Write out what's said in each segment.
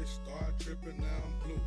Bitch, start tripping, now I'm blue.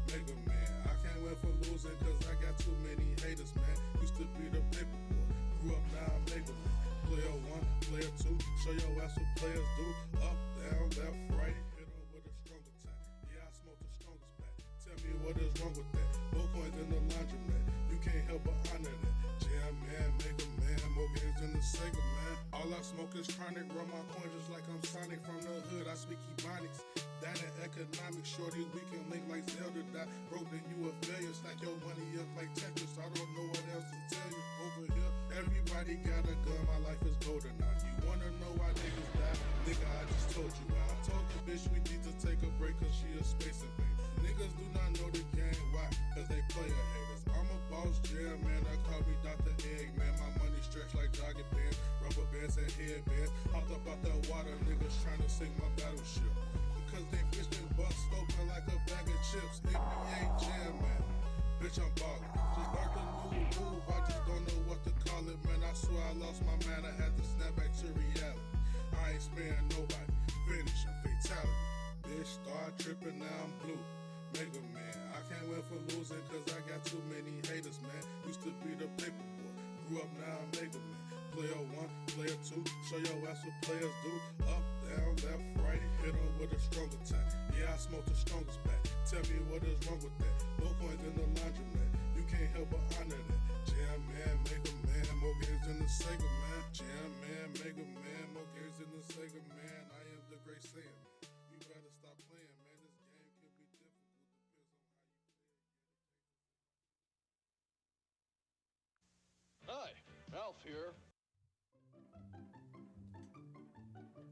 Mega Man, I can't win for losing, cause I got too many haters, man. Used to be the paper boy, grew up now I'm Mega Man. Player 1, player 2, show your ass what players do. Up, down, left, right, hit her with a strong attack. Yeah, I smoke the strongest pack. Tell me what is wrong with that. More coins in the laundromat, you can't help but honor that. Jam Man, Mega Man, more games than the Sega Man. All I smoke is chronic, run my coins just like I'm Sonic. From the hood, I speak Ebonics. That in economics, shorty, we can link like Zelda. That broke, then you a failure. Stack your money up like Tetris. I don't know what else to tell you. Over here, everybody got a gun. My life is golden now. You wanna know why niggas die? Nigga, I just told you. I told the bitch we need to take a break cause she a space invader. Niggas do not know the game. Why? Cause they player haters. I'm a boss jam, man. I call me Dr. Eggman. My money stretched like jogging pants, rubber bands and headbands. Hopped up out the water, niggas trying to sink my battleship. Cause they fished and bust open like a bag of chips. NBA Jam Man, bitch I'm ballin'. Just learned a new move, I just don't know what to call it. Man, I swear I lost my man, I had to snap back to reality. I ain't sparing nobody, finish a fatality. Bitch start tripping, now I'm blue. Mega Man, I can't win for losing cause I got too many haters, man. Used to be the paper boy, grew up now I'm Mega Man. Player 1, player 2, show your ass what players do. Up, down, left, right, hit her with a strong attack. Yeah, I smoke the strongest pack. Tell me what is wrong with that. More coins in the laundromat, you can't help but honor that. Jam Man, Mega Man, more games than the Sega Man. Jam Man, Mega Man, more games than the Sega Man. I am the great Saiyan man. You better stop playing, man. This game could be difficult. Depends on how you play. Hi, Alf here.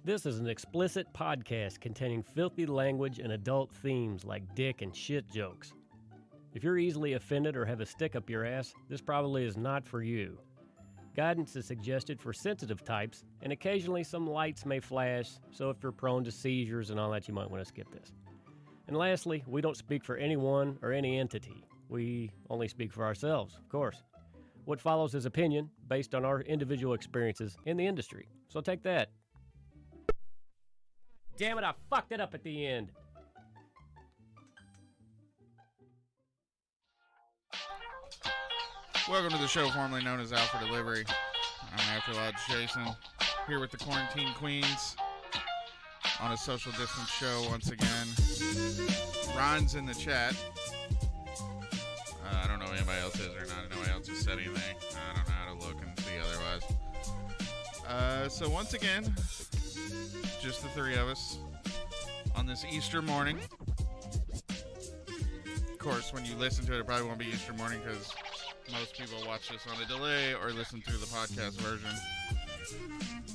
This is an explicit podcast containing filthy language and adult themes like dick and shit jokes. If you're easily offended or have a stick up your ass, this probably is not for you. Guidance is suggested for sensitive types, and occasionally some lights may flash, so if you're prone to seizures and all that, you might want to skip this. And lastly, we don't speak for anyone or any entity. We only speak for ourselves, of course. What follows is opinion based on our individual experiences in the industry. So take that. Damn it, I fucked it up at the end. Welcome to the show formerly known as Alpha Delivery. I'm After Lodge Jason, here with the Quarantine Queens on a social distance show once again. Ron's in the chat. I don't know if anybody else is or not. Nobody else has said anything. I don't know how to look and see otherwise. So once again, just the three of us on this Easter morning. Of course, when you listen to it, it probably won't be Easter morning because most people watch this on a delay or listen to the podcast version.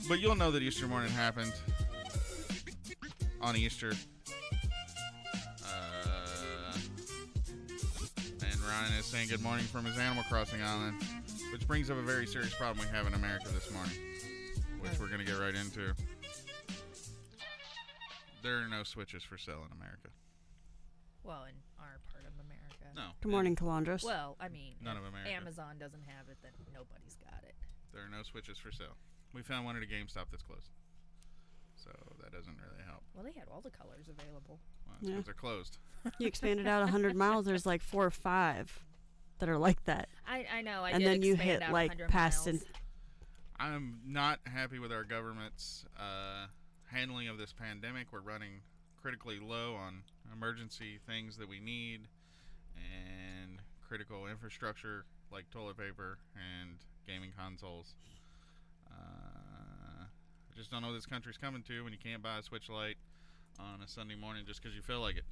But you'll know that Easter morning happened on Easter. And Ryan is saying good morning from his Animal Crossing island, which brings up a very serious problem we have in America this morning, which we're going to get right into. There are no Switches for sale in America. Well, in our part of America. No. Good morning, Calandros. Well, I mean, None if of America. Amazon doesn't have it, then nobody's got it. There are no Switches for sale. We found one at a GameStop that's closed. So that doesn't really help. Well, they had all the colors available. Well, that's because they're closed. You expanded out 100 miles, there's like 4 or 5 that are like that. I know. I and did then you expand hit out like 100 past miles. and I'm not happy with our government's handling of this pandemic. We're running critically low on emergency things that we need and critical infrastructure like toilet paper and gaming consoles. I just don't know what this country's coming to when you can't buy a Switch Lite on a Sunday morning just because you feel like it.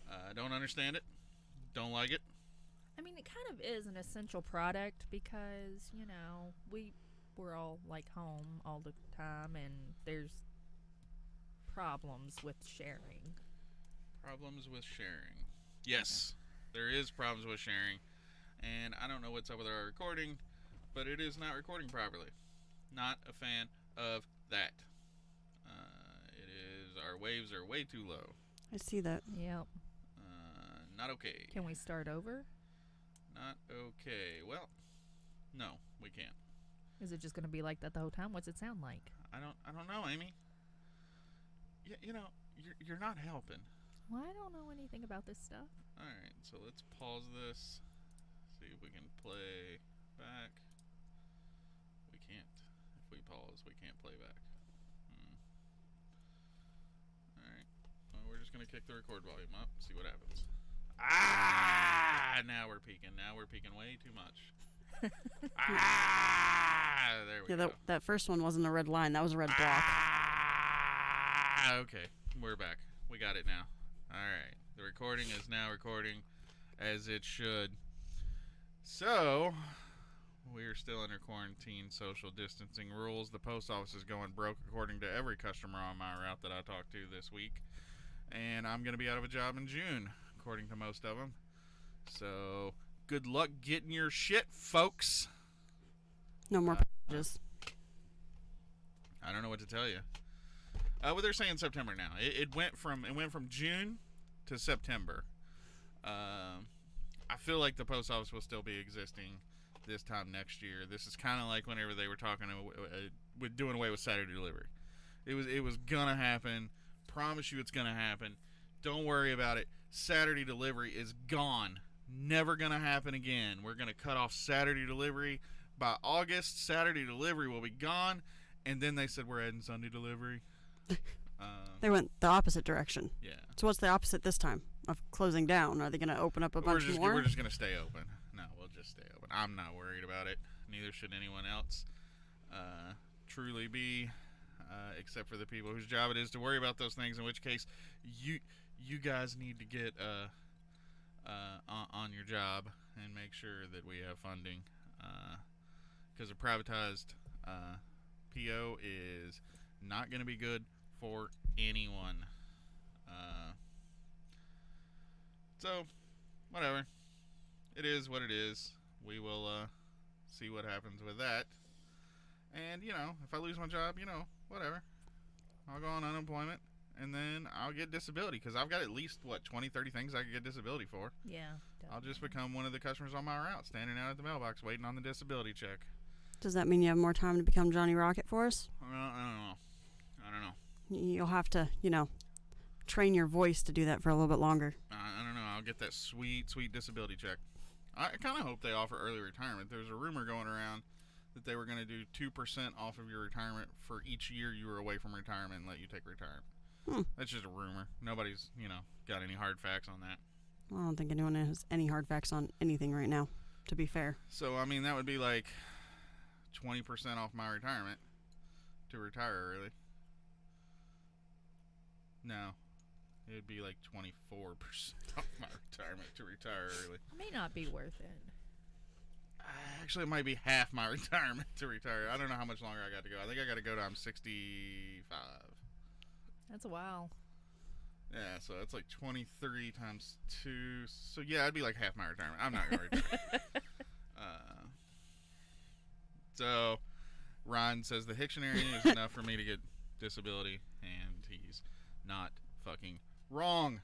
I don't understand it. Don't like it. I mean, it kind of is an essential product because, you know, we're all like home all the time and there's problems with sharing. Problems with sharing. Yes, there is problems with sharing. And I don't know what's up with our recording, but it is not recording properly. Not a fan of that. It is, our waves are way too low. I see that. Yep. Not okay. Can we start over? Not okay. Well, no, we can't. Is it just going to be like that the whole time? What's it sound like? I don't know, Amy. Yeah, you're not helping. Well, I don't know anything about this stuff. All right, so let's pause this. See if we can play back. We can't. If we pause, we can't play back. All right. Well, we're just gonna kick the record volume up. See what happens. Ah! Now we're peaking. Now we're peaking way too much. Ah! There we Yeah, go. that first one wasn't a red line. That was a red block. Ah! Okay, we're back. We got it now. All right. The recording is now recording as it should. So, we're still under quarantine social distancing rules. The post office is going broke according to every customer on my route that I talked to this week. And I'm going to be out of a job in June, according to most of them. So, good luck getting your shit, folks. No more packages. I don't know what to tell you. Well, they're saying September now. It went from June to September. I feel like the post office will still be existing this time next year. This is kind of like whenever they were talking with doing away with Saturday delivery. It was gonna happen. Promise you, it's gonna happen. Don't worry about it. Saturday delivery is gone. Never gonna happen again. We're gonna cut off Saturday delivery by August. Saturday delivery will be gone. And then they said we're adding Sunday delivery. They went the opposite direction. Yeah. So what's the opposite this time of closing down? Are they going to open up a bunch more? We're just going to stay open. No, we'll just stay open. I'm not worried about it. Neither should anyone else truly be, except for the people whose job it is to worry about those things, in which case you guys need to get on your job and make sure that we have funding, because a privatized PO is not going to be good for anyone. So, whatever. It is what it is. We will see what happens with that. And, if I lose my job, whatever. I'll go on unemployment, and then I'll get disability, because I've got at least, 20, 30 things I could get disability for. Yeah. I'll just become one of the customers on my route, standing out at the mailbox waiting on the disability check. Does that mean you have more time to become Johnny Rocket for us? I don't know. You'll have to, train your voice to do that for a little bit longer. I don't know. I'll get that sweet, sweet disability check. I kind of hope they offer early retirement. There's a rumor going around that they were going to do 2% off of your retirement for each year you were away from retirement and let you take retirement. That's just a rumor. Nobody's, got any hard facts on that. Well, I don't think anyone has any hard facts on anything right now, to be fair. So, that would be like 20% off my retirement to retire early. No. It would be like 24% off my retirement to retire early. May not be worth it. Actually, it might be half my retirement to retire. I don't know how much longer I got to go. I think I got to go to I'm 65. That's a while. Yeah, so that's like 23 times 2. So, yeah, it'd be like half my retirement. I'm not going to retire. So, Ron says the Dictionary is enough for me to get disability, and he's not fucking wrong.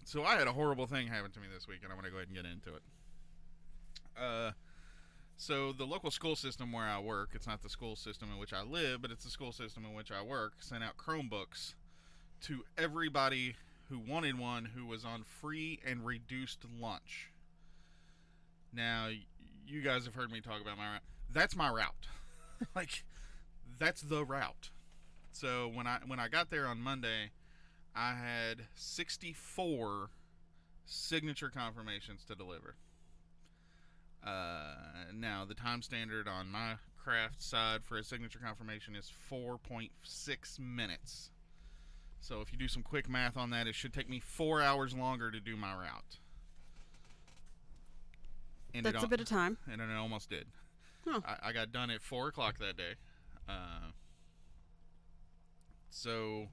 So I had a horrible thing happen to me this week, and I'm going to go ahead and get into it. So the local school system where I work, it's not the school system in which I live, but it's the school system in which I work, sent out Chromebooks to everybody who wanted one who was on free and reduced lunch. Now, you guys have heard me talk about my route. That's my route. That's the route. So when I got there on Monday, I had 64 signature confirmations to deliver. Now, the time standard on my craft side for a signature confirmation is 4.6 minutes. So if you do some quick math on that, it should take me 4 hours longer to do my route. And That's a bit of time. And it almost did. Huh. I got done at 4 o'clock that day. So,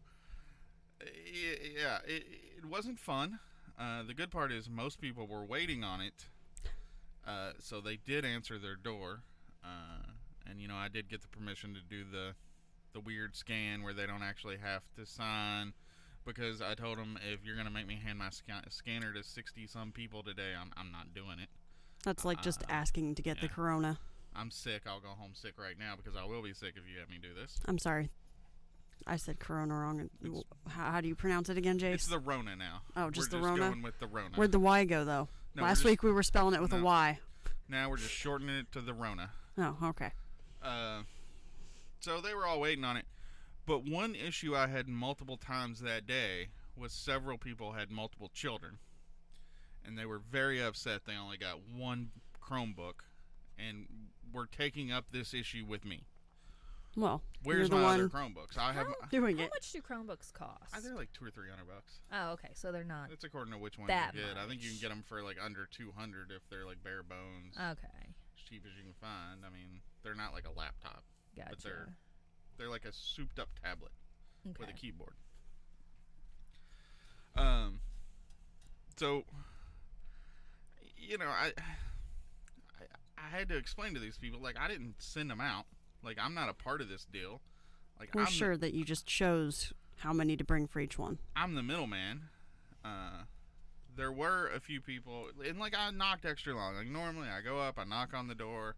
yeah, it wasn't fun. The good part is most people were waiting on it. So they did answer their door. And, I did get the permission to do the weird scan where they don't actually have to sign, because I told them, if you're going to make me hand my scanner to 60-some people today, I'm not doing it. That's like just asking to get the corona. I'm sick. I'll go home sick right now, because I will be sick if you have me do this. I'm sorry. I said Corona wrong. It's- How do you pronounce it again, Jace? It's the Rona now. Oh, just we're the just Rona? going with the Rona. Where'd the Y go, though? No, we're Last just- week we were spelling it with a No. Y. Now we're just shortening it to the Rona. Oh, okay. So they were all waiting on it. But one issue I had multiple times that day was several people had multiple children. And they were very upset they only got one Chromebook and were taking up this issue with me. Well, Where's you're the my one other Chromebooks? I have. doing How it. much do Chromebooks cost? They're like $200 or $300. Oh, okay. So they're not. It's according to which one That you get. I think you can much. get them for like under 200 if they're like bare bones, Okay. as cheap as you can find. I mean, they're not like a laptop. Gotcha. They're like a souped up tablet with Okay. a keyboard. So you know, I had to explain to these people, like, I didn't send them out. Like, I'm not a part of this deal. Like, We're sure that you just chose how many to bring for each one. I'm the middleman. There were a few people, and like I knocked extra long. Like normally, I go up, I knock on the door,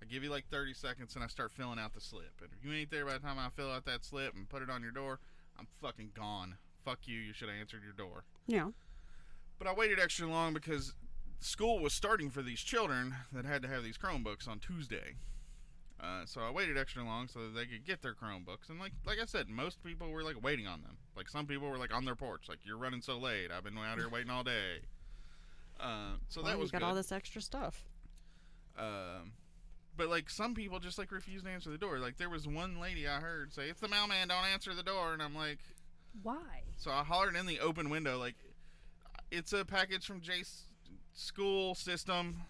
I give you like 30 seconds, and I start filling out the slip. And if you ain't there by the time I fill out that slip and put it on your door, I'm fucking gone. Fuck you. You should have answered your door. Yeah. But I waited extra long because school was starting for these children that had to have these Chromebooks on Tuesday. So I waited extra long so that they could get their Chromebooks. And like I said, most people were like waiting on them. Like some people were like on their porch, like, you're running so late. I've been out here waiting all day. So Well, that was you got good. all this extra stuff. But like some people just like refused to answer the door. Like there was one lady I heard say, "It's the mailman, don't answer the door." And I'm like, Why? so I hollered in the open window, like, "It's a package from Jace school system."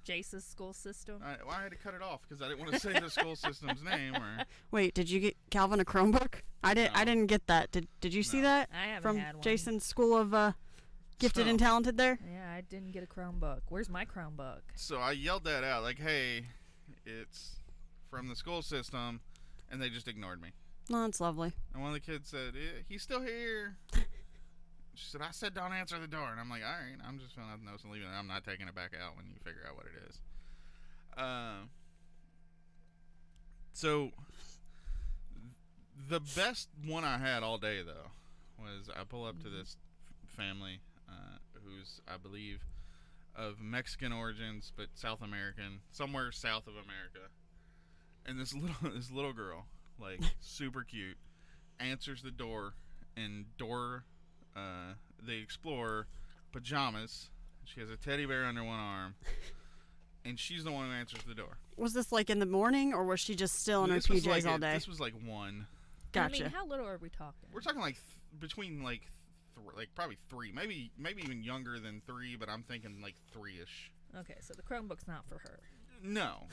Jace's school system. I had to cut it off because I didn't want to say the school system's name. Or Wait, did you get Calvin a Chromebook? I No. didn't get that. Did you see No. that I haven't from had one. Jason's school of gifted So- and talented there? Yeah, I didn't get a Chromebook. Where's my Chromebook? So I yelled that out, like, "Hey, it's from the school system," and they just ignored me. No, that's lovely. And one of the kids said, "He's still here." She said, "I said don't answer the door." And I'm like, all right, I'm just filling out the notes and leaving it. I'm not taking it back out when you figure out what it is. So the best one I had all day, though, was I pull up to this family who's, I believe, of Mexican origins, but South American, somewhere south of America. And this little girl, like, super cute, answers the door in the Explorer pajamas. She has a teddy bear under one arm, and she's the one who answers the door. Was this like in the morning, or was she just still in her This was PJs like all day? This was like 1. Gotcha. I mean, how little are we talking? We're talking like between like probably 3, maybe even younger than 3, but I'm thinking like 3-ish. Okay, so the Chromebook's not for her. No.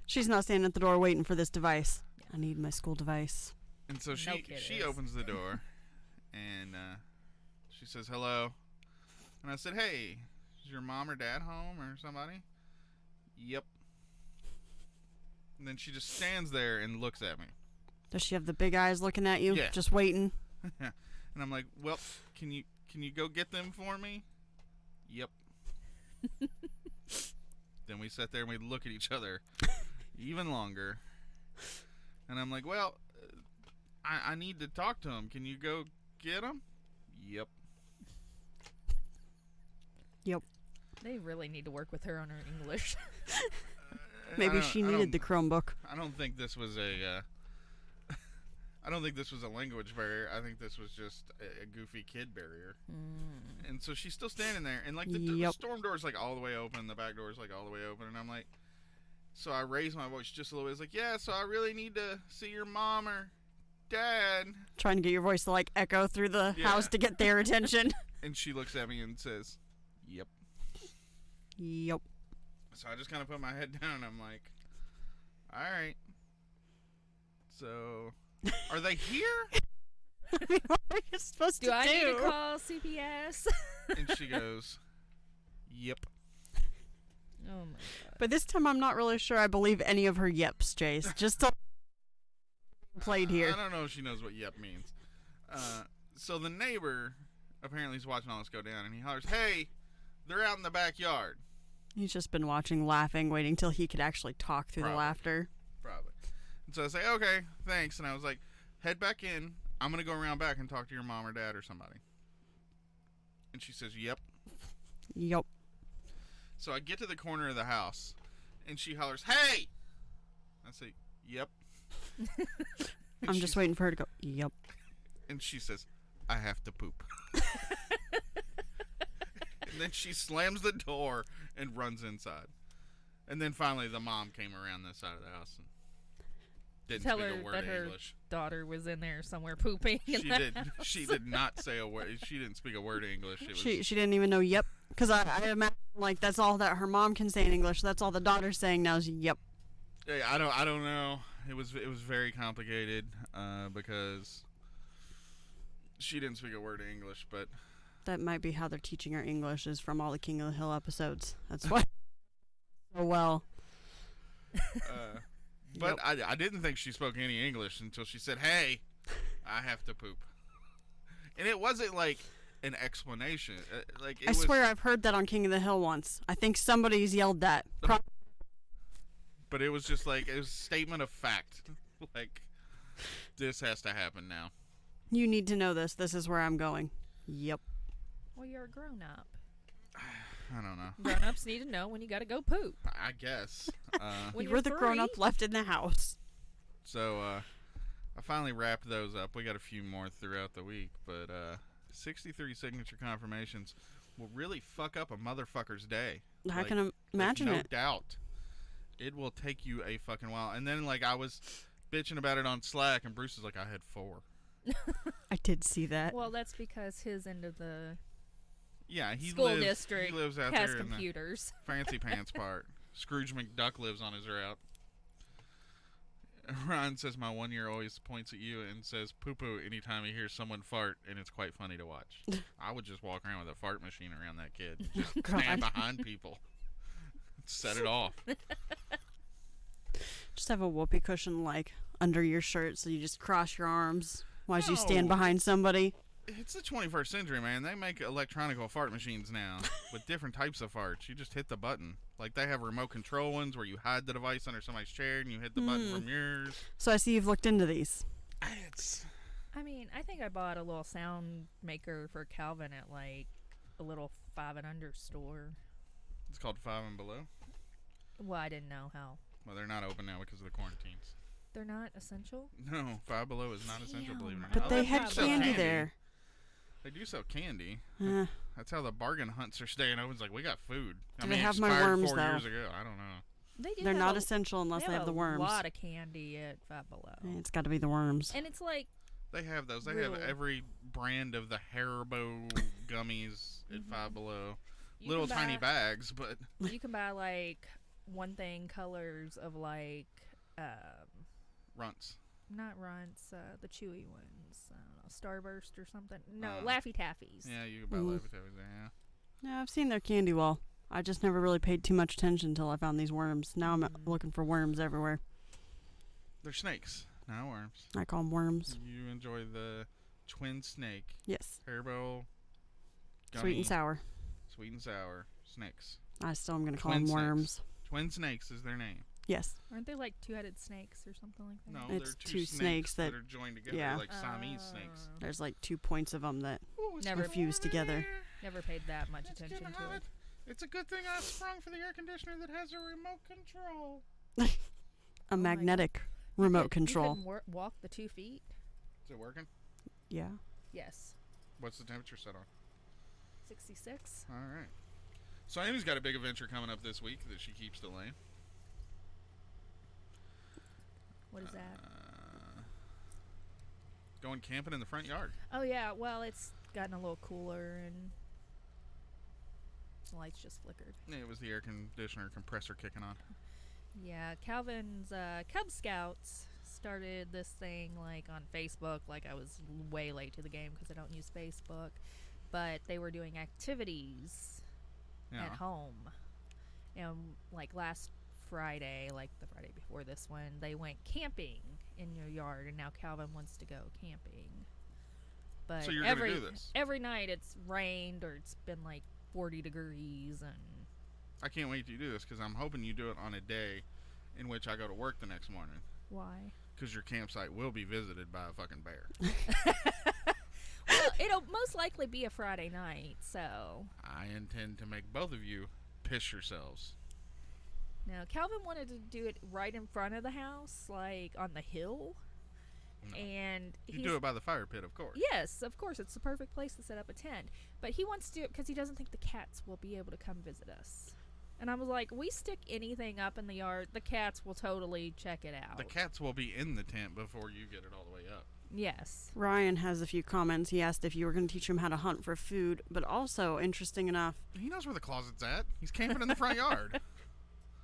She's not standing at the door waiting for this device. I need my school device. And so No she kid she is. opens the door, and she says hello, and I said, "Hey, is your mom or dad home or somebody?" "Yep." And then she just stands there and looks at me. Does she have the big eyes looking at you, Yeah. just waiting? And I'm like, "Well, can you go get them for me?" "Yep." Then we sat there and we look at each other even longer. And I'm like, "Well, I need to talk to him. Can you go get him?" "Yep." They really need to work with her on her English. Maybe she needed the Chromebook. I don't think this was a. I don't think this was a language barrier. I think this was just a goofy kid barrier. And so she's still standing there, and like the Yep. storm door's like all the way open, the back door's like all the way open, and I'm like, so I raise my voice just a little bit. It's like, "Yeah, so I really need to see your mom or dad." Trying to get your voice to like echo through the Yeah. house to get their attention. And she looks at me and says, "Yep." Yep. So I just kind of put my head down, and I'm like, all right. So, are they here? I mean, what are you supposed Do to I do? need to call CPS? And she goes, "Yep." Oh my god. But this time I'm not really sure I believe any of her yeps, Jace. Just to played here. I don't know if she knows what "yep" means. So the neighbor apparently is watching all this go down, and he hollers, "Hey, they're out in the backyard." He's just been watching, laughing, waiting till he could actually talk through the Probably. laughter. Probably. And so I say, okay, thanks. And I was like, head back in. I'm going to go around back and talk to your mom or dad or somebody. And she says, yep. Yup. So I get to the corner of the house, and she hollers, hey! I say, yep. I'm just waiting for her to go, yup. And she says, I have to poop. And then she slams the door and runs inside. And then finally the mom came around this side of the house and didn't Tell speak her a word that of her English. daughter was in there somewhere pooping. in She the did. house. She did not say a word. She didn't speak a word of English. It was, She didn't even know yep. Because I imagine, like, that's all that her mom can say in English. That's all the daughter's saying now is yep. I don't know. It was very complicated because she didn't speak a word of English, but That might be how they're teaching her English, is from all the King of the Hill episodes. That's why. So well. but I didn't think she spoke any English until she said, hey, I have to poop. And it wasn't like an explanation. Like it I was, swear I've heard that on King of the Hill once. I think somebody's yelled that. But it was just like, it was a statement of fact. Like, this has to happen now. You need to know this. This is where I'm going. Yep. Well, you're a grown up. I don't know. Grown ups need to know when you got to go poop. I guess. When You you're were the grown up 3. left in the house. So, I finally wrapped those up. We got a few more throughout the week, but 63 signature confirmations will really fuck up a motherfucker's day. I Like, can imagine no it. doubt. It will take you a fucking while. And then, like, I was bitching about it on Slack, and Bruce was like, I had 4. I did see that. Well, that's because his end of the Yeah, he school lives, district he lives out has there computers. in the fancy pants part. Scrooge McDuck lives on his route. Ron says my 1-year always points at you and says poo-poo anytime he hears someone fart, and it's quite funny to watch. I would just walk around with a fart machine around that kid. Just stand behind people. Set it off. Just have a whoopee cushion, like, under your shirt so you just cross your arms while you stand No. behind somebody. It's the 21st century, man. They make electronic fart machines now with different types of farts. You just hit the button. Like, they have remote control ones where you hide the device under somebody's chair and you hit the button from yours. So I see you've looked into these. It's... I mean, I think I bought a little sound maker for Calvin at like a little 5 and under store. It's called 5 and Below. Well, I didn't know how. Well, they're not open now because of the quarantines. They're not essential. No, 5 Below is not essential, believe it or not. But Oh, they they had have candy candy. there. They do sell candy. Uh, That's how the bargain hunts are staying open. It's like, we got food. Do they have my worms, 4 though? years ago. I don't know. They do. they're have not a, essential unless they have the worms. a lot of candy at Five Below, It's got to be the worms. and it's like They have those. They Real. have every brand of the Haribo gummies at 5 Below. you Little can tiny buy- bags, but You can buy like one thing colors of like runts. not runts, the chewy ones. I don't know, Starburst or something. No, Uh, Laffy Taffies. Yeah, you can buy Mm. Levittows there, yeah. Yeah, I've seen their candy wall. I just never really paid too much attention until I found these worms. Now I'm looking for worms everywhere. They're snakes, not worms. I call them worms. You enjoy the twin snake, Yes. Haribo, gummy, Sweet and sour. sweet and sour snakes. I still am going to call Twin them snakes. worms. Twin snakes is their name. Yes. Aren't they like two-headed snakes or something like that? No, It's they're two snakes that- are joined together yeah. like Siamese snakes. Oh. There's like 2 points of them that Never fused together. Never paid that much Let's attention get to on it. It's a good thing I sprung for the air conditioner that has a remote control. A my magnetic remote You control. couldn't walk the 2 feet. Is it working? Yeah. Yes, What's the temperature set on? 66. All right. So Amy's got a big adventure coming up this week that she keeps delaying. What is that? Going camping in the front yard. Oh yeah, well it's gotten a little cooler and the lights just flickered. Yeah, it was the air conditioner compressor kicking on. Yeah, Calvin's Cub Scouts started this thing like on Facebook. Like I was way late to the game because I don't use Facebook, but they were doing activities Yeah. at home. And like last Friday, like the Friday before this one, they went camping in your yard, and now Calvin wants to go camping. But So you're gonna do this? every night it's rained or it's been like 40 degrees, and I can't wait to do this because I'm hoping you do it on a day in which I go to work the next morning. Why? Because your campsite will be visited by a fucking bear. Well, it'll most likely be a Friday night, so. I intend to make both of you piss yourselves. Now, Calvin wanted to do it right in front of the house, like on the hill. No. And You do it by the fire pit, of course. Yes, of course. It's the perfect place to set up a tent. But he wants to do it because he doesn't think the cats will be able to come visit us. And I was like, we stick anything up in the yard, the cats will totally check it out. The cats will be in the tent before you get it all the way up. Yes. Ryan has a few comments. He asked if you were going to teach him how to hunt for food, but also, interesting enough, He knows where the closet's at. He's camping in the front yard.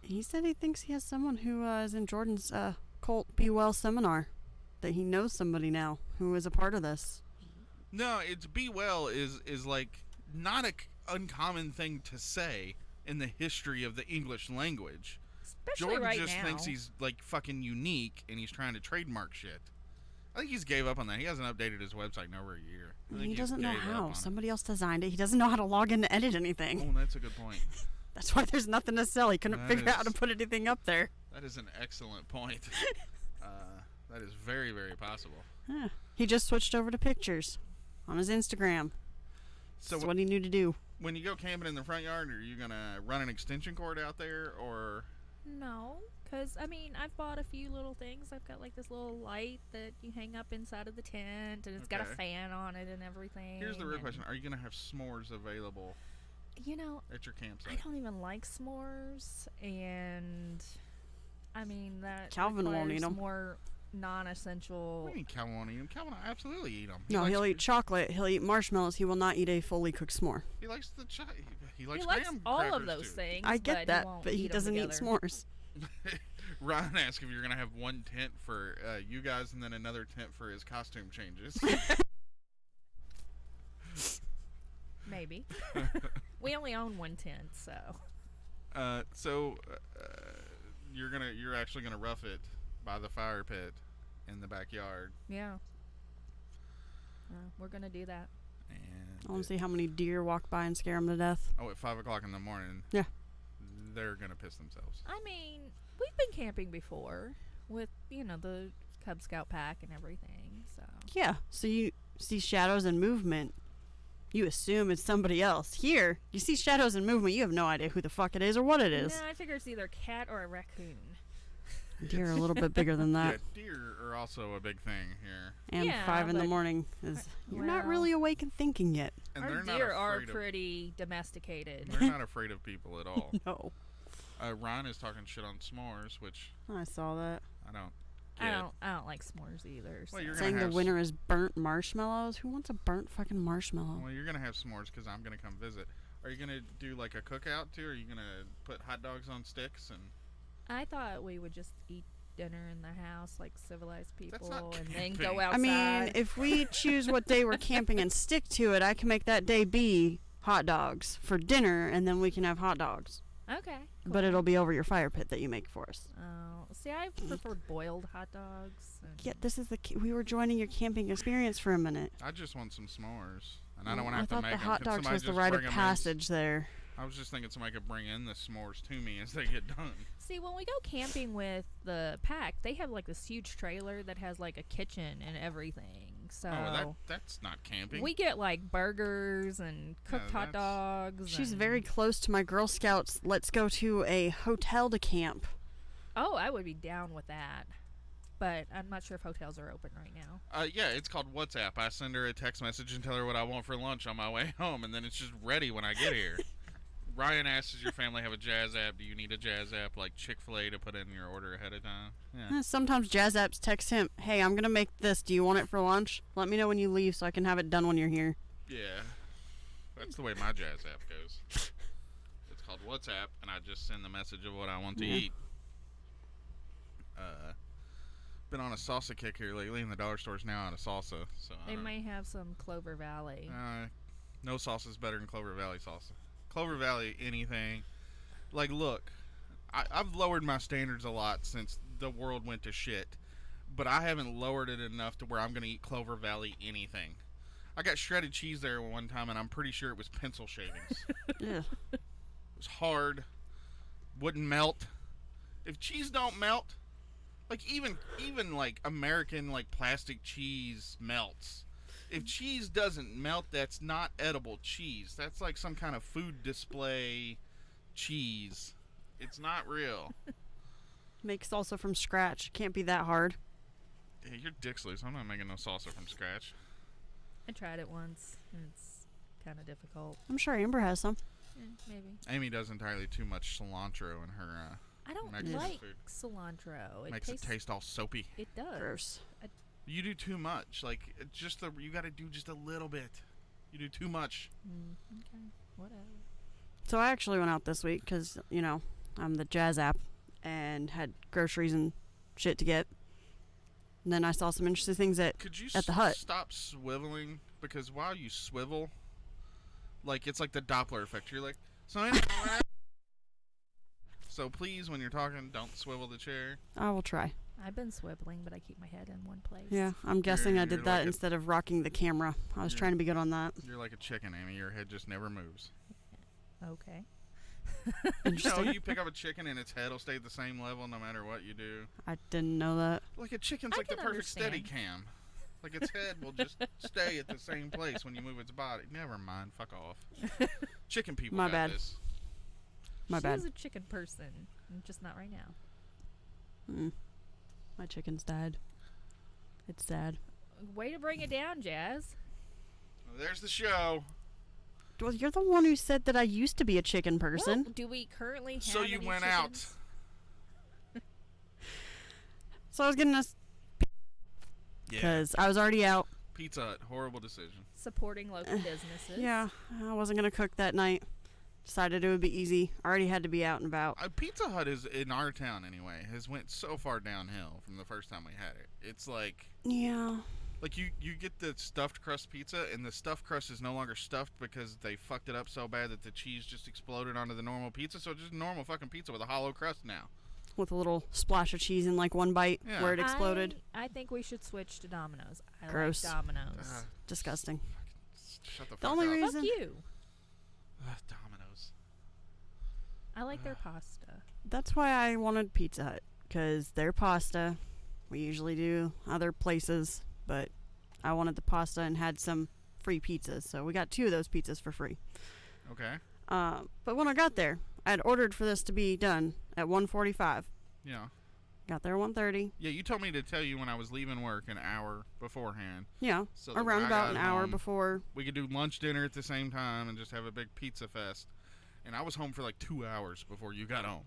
he said he thinks he has someone who is in Jordan's Colt Be Well seminar. That he knows somebody now who is a part of this. No, it's be well is like not a uncommon thing to say in the history of the English language. Especially Jordan right just now. thinks he's like fucking unique and he's trying to trademark shit. I think he's gave up on that. He hasn't updated his website in over a year. I think He he's doesn't know gave up how. on it. Somebody else designed it. He doesn't know how to log in to edit anything. Oh, that's a good point. That's why there's nothing to sell. He couldn't That figure out how is- to put anything up there. That is an excellent point. That is very, very possible. Huh. He just switched over to pictures on his Instagram. So That's what he knew to do. when you go camping in the front yard, are you gonna run an extension cord out there, or No, because, I mean, I've bought a few little things. I've got, like, this little light that you hang up inside of the tent, and it's got a Okay. fan on it and everything. here's the real and, question: are you gonna have s'mores available You know, at your I campsite? don't even like s'mores, and, I mean, that Calvin won't requires eat 'em. more non-essential. What do you mean Calvin won't eat them? Calvin will absolutely eat them. No, he'll eat chocolate. He'll eat marshmallows. He will not eat a fully cooked s'more. He likes the he likes He likes graham all of crackers, those too. things. I get that, won't but he eat 'em doesn't eat together. s'mores. Ryan asked if you're gonna have one tent for you guys and then another tent for his costume changes. Maybe. We only own one tent, so. You're actually gonna rough it by the fire pit in the backyard, Yeah. We're gonna do that. and I want to see how many deer walk by and scare him to death. at 5:00 in the morning, Yeah. they're gonna piss themselves. I mean, we've been camping before with, the Cub Scout pack and everything, so. Yeah, so you see shadows and movement. You assume it's somebody else. Here, you see shadows and movement. You have no idea who the fuck it is or what it is. No, I figure it's either a cat or a raccoon. Deer are a little bit bigger than Yeah, that. deer are also a big thing here, And Yeah, 5 in the but- morning is. You're not well- really awake and thinking yet. and Our they're not deer are afraid of pretty domesticated. they're not afraid of people at all. No. Ryan is talking shit on s'mores, which I saw that. I don't. I get. don't like s'mores either. Well, so. you're gonna Saying the have winner is burnt marshmallows. Who wants a burnt fucking marshmallow? Well, you're gonna have s'mores because I'm gonna come visit. Are you gonna do like a cookout too? Or are you gonna put hot dogs on sticks and? I thought we would just eat dinner in the house like civilized people not and then camping. go I outside. mean, if we choose what day we're camping and stick to it, I can make that day be hot dogs for dinner, and then we can have hot dogs. okay. But it'll be over your fire pit that you make for us. Oh, see, I preferred boiled hot dogs. And Yeah, this is we were joining your camping experience for a minute. I just want some s'mores, and I don't Well, want to have to thought make the them. hot Can dogs somebody was the just rite of bring 'em in? passage there. I was just thinking somebody could bring in the s'mores to me as they get done. See, when we go camping with the pack, they have like this huge trailer that has like a kitchen and everything. So That's not camping. we get like burgers and cooked hot that's- dogs. She's and- very close to my Girl Scouts. Let's go to a hotel to camp. Oh, I would be down with that. But I'm not sure if hotels are open right now. Yeah, it's called WhatsApp. I send her a text message and tell her what I want for lunch on my way home, and then it's just ready when I get here. Ryan asks, does your family have a Jazz app? Do you need a Jazz app like Chick-fil-A to put in your order ahead of time? Yeah. Sometimes Jazz Apps text him, "Hey, I'm gonna make this. Do you want it for lunch? Let me know when you leave so I can have it done when you're here." Yeah. That's the way my Jazz app goes. It's called WhatsApp, and I just send the message of what I want to Yeah. eat. Been on a salsa kick here lately, and the dollar store's now out of salsa. So I They don't- may have some Clover Valley. no salsa's better than Clover Valley salsa. Clover Valley, anything. Like, look, I've lowered my standards a lot since the world went to shit, but I haven't lowered it enough to where I'm going to eat Clover Valley anything. I got shredded cheese there one time, and I'm pretty sure it was pencil shavings. Yeah. It was hard, wouldn't melt. If cheese don't melt, Like even like American like plastic cheese melts. If cheese doesn't melt, that's not edible cheese. That's like some kind of food display cheese. It's not real. Make salsa from scratch. Can't be that hard. Yeah, your dick's loose. I'm not making no salsa from scratch. I tried it once, and it's kind of difficult. I'm sure Amber has some. Maybe. Amy does entirely too much cilantro in her. I don't Mexican like food. cilantro. Makes it taste all soapy. It does. Gross. You do too much. Like you got to do just a little bit. You do too much. Okay. Whatever. So I actually went out this week because, you know, I'm the Jazz app and had groceries and shit to get. And then I saw some interesting things at Could you the hut. stop swiveling? Because while you swivel, like it's like the Doppler effect. You're like, so please, when you're talking, don't swivel the chair. I will try. I've been swiveling, but I keep my head in one place. Yeah, I'm guessing I You're did that like instead of rocking the camera. I was You're- trying to be good on that. You're like a chicken, Amy. Your head just never moves. Okay. Interesting. No, you pick up a chicken and its head will stay at the same level no matter what you do. I didn't know that. Like a chicken's I like the can perfect steady understand. cam. Like its head will just stay at the same place when you move its body. Never mind. Fuck off. Chicken people My got bad. this. My she bad. was a chicken person, just not right now. My chicken's died. It's sad. Way to bring it down, Jazz. Well, there's the show. Well, you're the one who said that I used to be a chicken person. Well, do we currently have So you any went chickens? So I was getting us Yeah. because I was already out. Pizza Hut. Horrible decision. Supporting local businesses. Yeah, I wasn't going to cook that night. Decided it would be easy. I already had to be out and about. Pizza Hut is in our town anyway. Has went so far downhill from the first time we had it. It's like Yeah. you get the stuffed crust pizza and the stuffed crust is no longer stuffed because they fucked it up so bad that the cheese just exploded onto the normal pizza. So it's just normal fucking pizza with a hollow crust now. With a little splash of cheese in like one bite Yeah. where it exploded. I think we should switch to Domino's. I Gross. like Domino's. Disgusting. Shut the The fuck only up. reason- Fuck you. Domino's. I like their pasta. That's why I wanted Pizza Hut. Because their pasta, we usually do other places, but I wanted the pasta and had some free pizzas. So we got 2 of those pizzas for free. Okay. But when I got there, I had ordered for this to be done at 1:45. Yeah. Got there at 1:30. Yeah, you told me to tell you when I was leaving work an hour beforehand. Yeah, So that when around I about got an hour home, before. we could do lunch, dinner at the same time and just have a big pizza fest. And I was home for like 2 hours before you got home.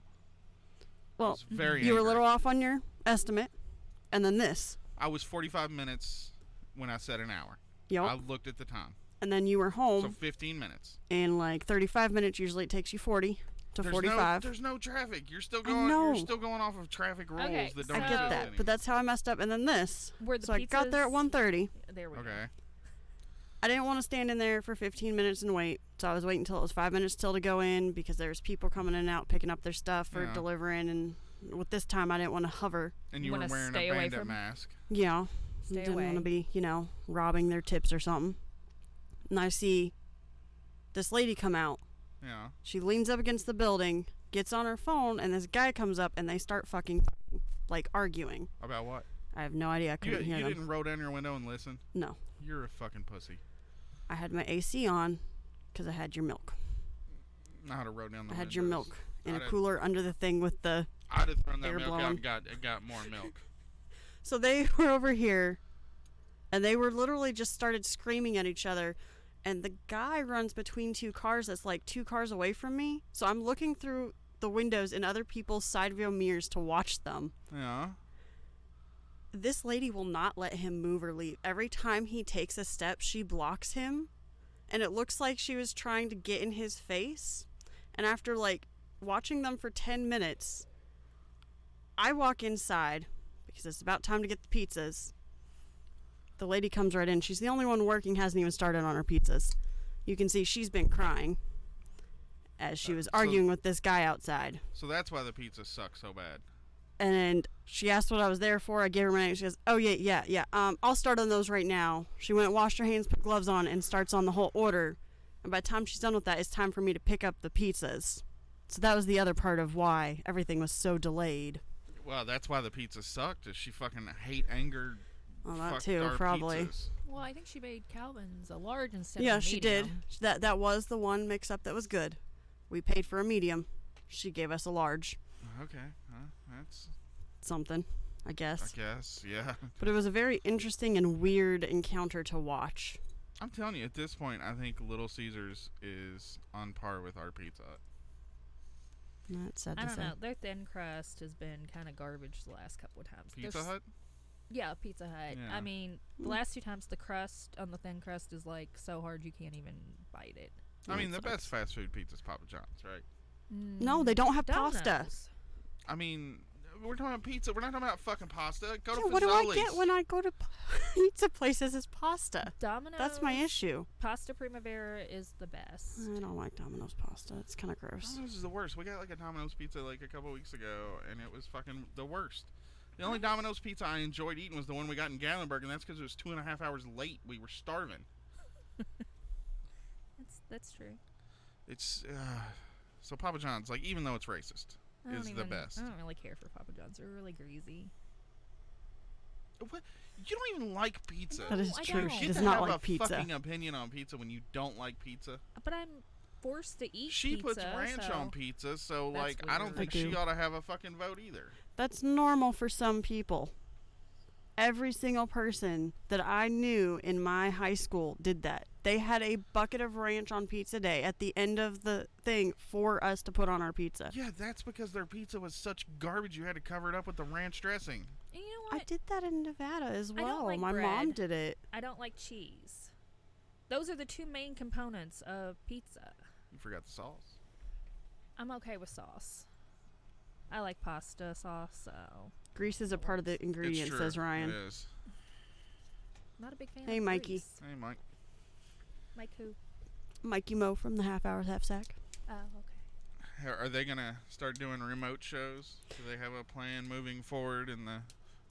I Well, was very you were a angry. little off on your estimate. And then this. I was 45 minutes when I said an hour. Yup. I looked at the time. And then you were So home 15 minutes. in like 35 minutes. Usually it takes you 40 to There's 45. there's no traffic. You're still I going. know. You're still going off of traffic rules Okay, that I don't get So- that. But that's how I messed up. And then this. Were the So I got there at pizzas- 1:30. There we go. Okay. I didn't want to stand in there for 15 minutes and wait. So I was waiting until it was 5 minutes till to go in because there's people coming in and out picking up their stuff or Yeah. delivering. And with this time, I didn't want to hover. And You you were wanna wearing stay a away bandit from- mask. Yeah. Stay Didn't away. want to be, robbing their tips or something. And I see this lady come out. Yeah. She leans up against the building, gets on her phone, and this guy comes up and they start fucking, like, arguing. About what? I have no idea. I You, couldn't hear you them. didn't roll down your window and listen? No. You're a fucking pussy. I had my AC on because I had your milk. Know how to roll down the I had your windows. milk in I'd a have- cooler under the thing with the... I'd have thrown that air milk out blown. and got more milk. So they were over here, and they were literally just started screaming at each other. And the guy runs between 2 cars that's like 2 cars away from me. So I'm looking through the windows in other people's side view mirrors to watch them. Yeah. This lady will not let him move or leave. Every time he takes a step, she blocks him. And it looks like she was trying to get in his face. And after like watching them for 10 minutes, I walk inside because it's about time to get the pizzas. The lady comes right in. She's the only one working, hasn't even started on her pizzas. You can see she's been crying as she was So- arguing with this guy outside. So that's why the pizza sucks so bad. And she asked what I was there for. I gave her my name. She goes, "Oh yeah. I'll start on those right now." She went, washed her hands, put gloves on, and starts on the whole order. And by the time she's done with that, it's time for me to pick up the pizzas. So that was the other part of why everything was so delayed. Well, that's why the pizza sucked. Is she fucking hate anger? Well, that fucked too, our probably. pizzas. Well, I think she made Calvin's a large instead Yeah, of a she did. medium. That was the one mix-up that was good. We paid for a medium. She gave us a large. Okay, that's Something, I guess. yeah. But it was a very interesting and weird encounter to watch. I'm telling you, at this point, I think Little Caesars is on par with our Pizza Hut. That's sad I to don't say. know. Their thin crust has been kind of garbage the last couple of times. Pizza There's- Hut? Yeah, Pizza Hut. Yeah. I mean, the last 2 times the crust on the thin crust is like so hard you can't even bite it. I mean, the That best fast food pizza is Papa John's, right? No, they don't have pasta. Domino's. I mean, we're talking about pizza. We're not talking about fucking pasta. Go Yeah, to what do I get Fazoli's. when I go to pizza places? Is pasta. Domino's. That's my issue. Pasta Primavera is the best. I don't like Domino's pasta. It's kind of gross. Domino's is the worst. We got like a Domino's pizza like a couple weeks ago, and it was fucking the worst. The only Domino's pizza I enjoyed eating was the one we got in Gallenberg, and that's because it was 2.5 hours late. We were starving. That's true. It's so Papa John's, like, even though it's racist, I don't is the even- best. I don't really care for Papa John's. They're really greasy. What? You don't even like pizza. That is No, I true. don't. She Get does to not have like a pizza. fucking opinion on pizza when you don't like pizza. But I'm forced to eat She pizza. puts ranch so on pizza, so That's like I don't weird. think I she do. ought to have a fucking vote either. That's normal for some people. Every single person that I knew in my high school did that. They had a bucket of ranch on pizza day at the end of the thing for us to put on our pizza. Yeah, that's because their pizza was such garbage you had to cover it up with the ranch dressing. And you know I what? did that in Nevada as I don't well. like My bread. mom did it. I don't like cheese. Those are the 2 main components of pizza. You forgot the sauce. I'm okay with sauce. I like pasta sauce, so Grease is a part of the It's ingredient, true. says Ryan. It is. not a big fan Hey, of Mikey. grease. Hey, Mike. Mike who? Mikey Mo from the Half Hours Half Sack. Oh, okay. Are they gonna start doing remote shows? Do they have a plan moving forward in the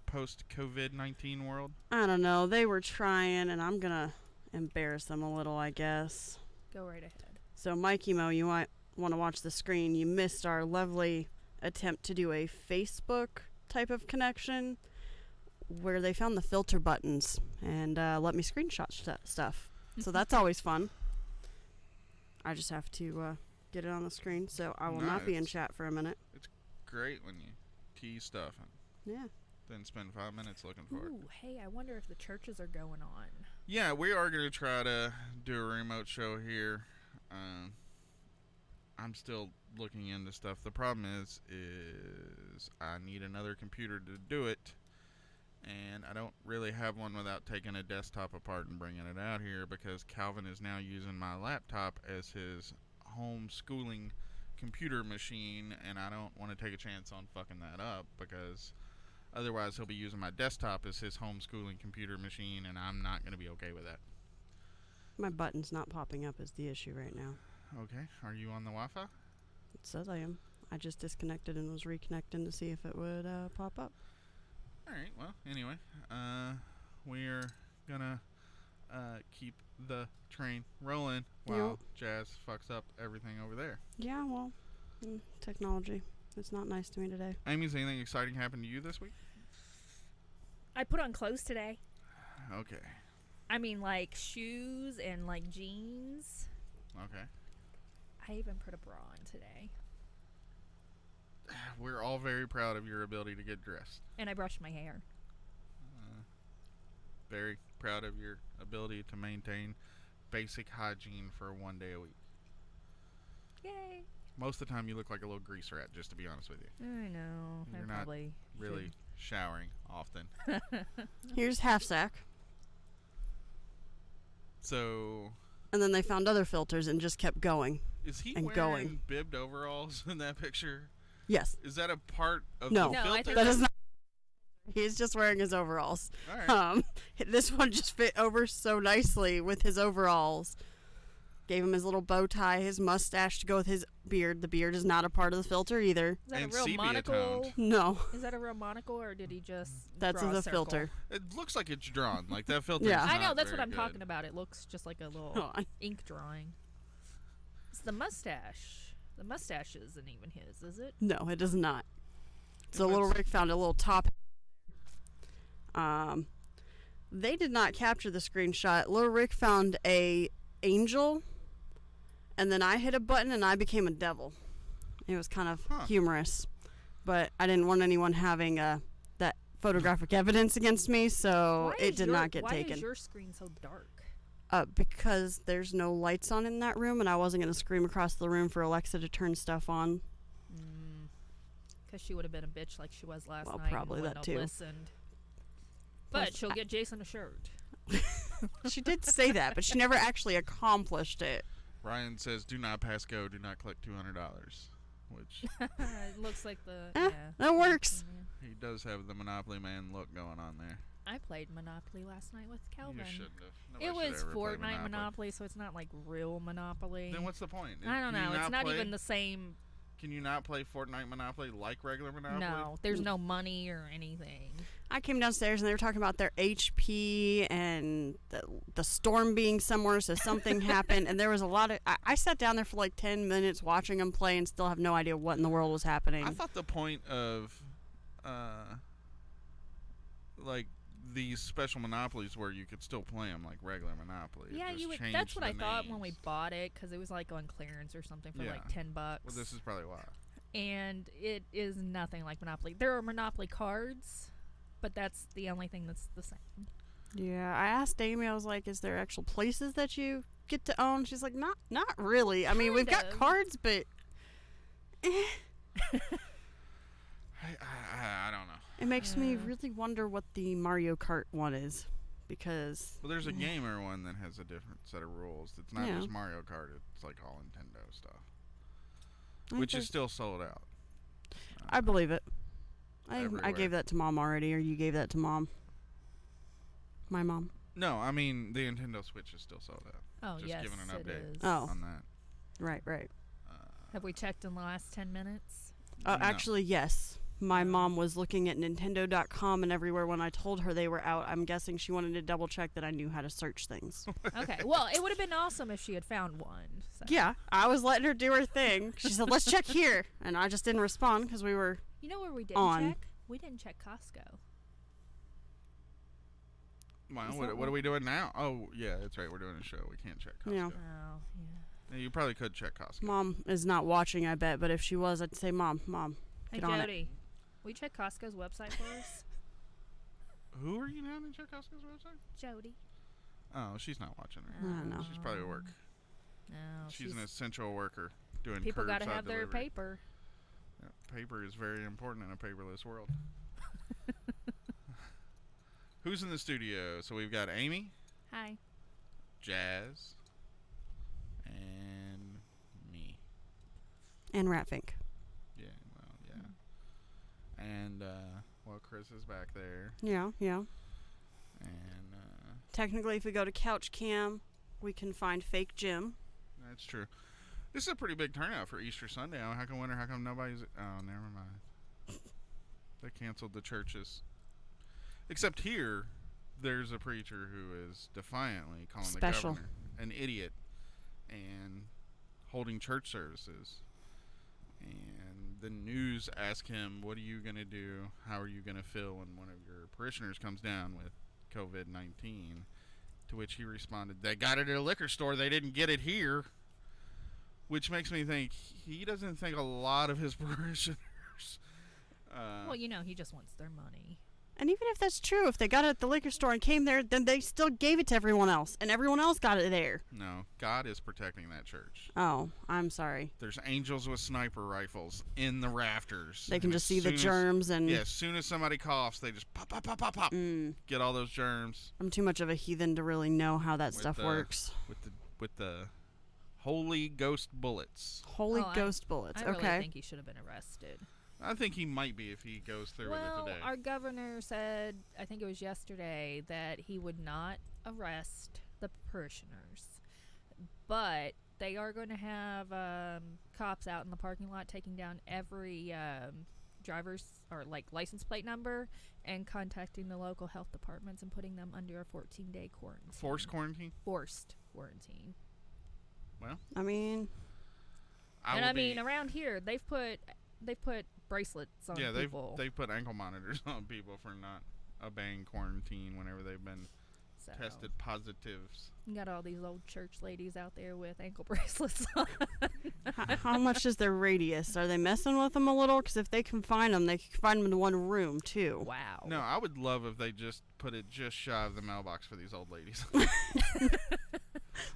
post-COVID-19 world? I don't know. They were trying, and I'm gonna embarrass them a little, I guess. Go right ahead. So, Mikey Mo, you might want to watch the screen. You missed our lovely attempt to do a Facebook type of connection where they found the filter buttons and let me screenshot stuff. So that's always fun. I just have to get it on the screen, so I will not be in Nice. chat for a minute. Great when you key stuff and Yeah. then spend 5 minutes looking for it. Ooh, hey, I wonder if the churches are going on. Yeah, we are going to try to do a remote show here. I'm still looking into stuff. The problem is I need another computer to do it, and I don't really have one without taking a desktop apart and bringing it out here because Calvin is now using my laptop as his homeschooling computer machine, and I don't want to take a chance on fucking that up because otherwise he'll be using my desktop as his homeschooling computer machine, and I'm not going to be okay with that. My button's not popping up is the issue right now. Okay, are you on the Wi-Fi? It says I am. I just disconnected and was reconnecting to see if it would pop up. Alright, well, anyway, we're gonna keep the train rolling while Yep. Jazz fucks up everything over there. Yeah, well, technology. It's not nice to me today. Amy, has anything exciting happened to you this week? I put on clothes today. Okay, I mean, like shoes and like jeans. okay. I even put a bra on today. We're all very proud of your ability to get dressed. And I brushed my hair. Very proud of your ability to maintain basic hygiene for 1 day a week. Yay. Most of the time you look like a little grease rat, just to be honest with you. I know. You're I not probably Really showering often. Here's half sack. So, And then they found other filters and just kept going. is he And wearing going. bibbed overalls in that picture? Yes. Is that a part of No. the No, I filter? think That is not. He's just wearing his overalls. All right. This one just fit over so nicely with his overalls. Gave him his little bow tie, his mustache to go with his beard. The beard is not a part of the filter either. Is that And a real sepia monocle? toned. No, Is that a real monocle, or did he just? that's draw a the circle? filter. It looks like it's drawn. Like that filter. Yeah. is I know. not That's what very I'm good. talking about. It looks just like a little Hold on. ink drawing. It's the mustache. The mustache isn't even his, is it? No, it does not. So Little Rick found a little top. They did not capture the screenshot. Little Rick found a angel, and then I hit a button and I became a devil. It was kind of humorous, but I didn't want anyone having that photographic evidence against me, so it did not get taken. Why is your screen so dark? Because there's no lights on in that room, and I wasn't going to scream across the room for Alexa to turn stuff on. Because she would have been a bitch like she was last night. Well, probably and that wouldn't too. have listened. But she'll get Jason a shirt. She did say that, but she never actually accomplished it. Ryan says, "Do not pass go. Do not collect $200," which It looks like the That works. he does have the Monopoly Man look going on there. I played Monopoly last night with Kelvin. You shouldn't have. It Nobody should was ever play Fortnite Monopoly, so it's not like real Monopoly. Then what's the point? I don't Can you know. It's not play- even the same. Can you not play Fortnite Monopoly like regular Monopoly? No, there's no money or anything. I came downstairs and they were talking about their HP and the storm being somewhere, so something happened. And there was a lot of. I sat down there for like 10 minutes watching them play and still have no idea what in the world was happening. I thought the point of, like these special monopolies where you could still play them like regular Monopoly. Yeah, just you would. change That's what the I thought when we names. bought it, because it was like on clearance or something for Yeah. like $10. Well, this is probably why. And it is nothing like Monopoly. There are Monopoly cards, but that's the only thing that's the same. Yeah, I asked Amy. I was like, "Is there actual places that you get to own?" She's like, "Not really. I mean, we've got Kind of. cards, but I don't know. it makes me Yeah. really wonder what the Mario Kart one is, because Well, there's a gamer one that has a different set of rules. It's not Yeah. just Mario Kart. It's like all Nintendo stuff, I think which is there's- still sold out. I believe it. I everywhere. gave that to Mom already, or you gave that to Mom. My mom. No, I mean the Nintendo Switch is still sold out. Oh, Just yes, giving an it update. is. Oh. On that. Right. Have we checked in the last 10 minutes? Oh, No. actually, yes. My mom was looking at Nintendo.com and everywhere when I told her they were out. I'm guessing she wanted to double check that I knew how to search things. Okay, well, it would have been awesome if she had found one. So. Yeah, I was letting her do her thing. She said, "Let's check here," and I just didn't respond because we were. You know where we didn't On. check? We didn't check Costco. Well, Is what that are we doing now? Oh, yeah, that's right. We're doing a show. We can't check Costco. Yeah. Oh, yeah. Yeah, you probably could check Costco. Mom is not watching, I bet, but if she was, I'd say, Mom, Hey, get on it. Jody, will you check Costco's website for us? Who are you now to check Costco's website? Jody. Oh, she's not watching it. I know. She's probably at work. No, She's an essential worker doing people got gotta have their paper. Yeah, paper is very important in a paperless world. Who's in the studio? So we've got Amy, Hi. Jazz, and me. And Ratfink. Yeah, well, yeah. And, well, Chris is back there. Yeah. And, Technically, if we go to Couch Cam, we can find fake Jim. that's true. This is a pretty big turnout for Easter Sunday. Oh, how come nobody's... Oh, never mind. They canceled the churches. Except here, there's a preacher who is defiantly calling Special. the governor an idiot and holding church services. And the news asked him, what are you going to do? How are you going to feel when one of your parishioners comes down with COVID-19? To which he responded, they got it at a liquor store. They didn't get it here. Which makes me think he doesn't think a lot of his parishioners. Well, you know, he just wants their money. And even if that's true, if they got it at the liquor store and came there, then they still gave it to everyone else, and everyone else got it there. No, God is protecting that church. Oh, I'm sorry. There's angels with sniper rifles in the rafters. They can And just as see the soon as- germs and. Yeah, as soon as somebody coughs, they just pop, pop, pop, pop, pop. Get all those germs I'm too much of a heathen to really know how that stuff works. with the Holy Ghost bullets. Holy Oh, Ghost bullets. I really Okay. think he should have been arrested. I think he might be if he goes through Well, with it today. our governor said, I think it was yesterday, that he would not arrest the parishioners. But they are going to have cops out in the parking lot taking down every driver's or like license plate number and contacting the local health departments and putting them under a 14-day quarantine. Forced quarantine? Forced quarantine. I mean, I mean, around here they've put bracelets on Yeah, people. they've put ankle monitors on people for not obeying quarantine whenever they've been So, tested positives. you got all these old church ladies out there with ankle bracelets on. How much is their radius? Are they messing with them a little? Because if they confine them, they can confine them into one room, too. Wow. No, I would love if they just put it just shy of the mailbox for these old ladies.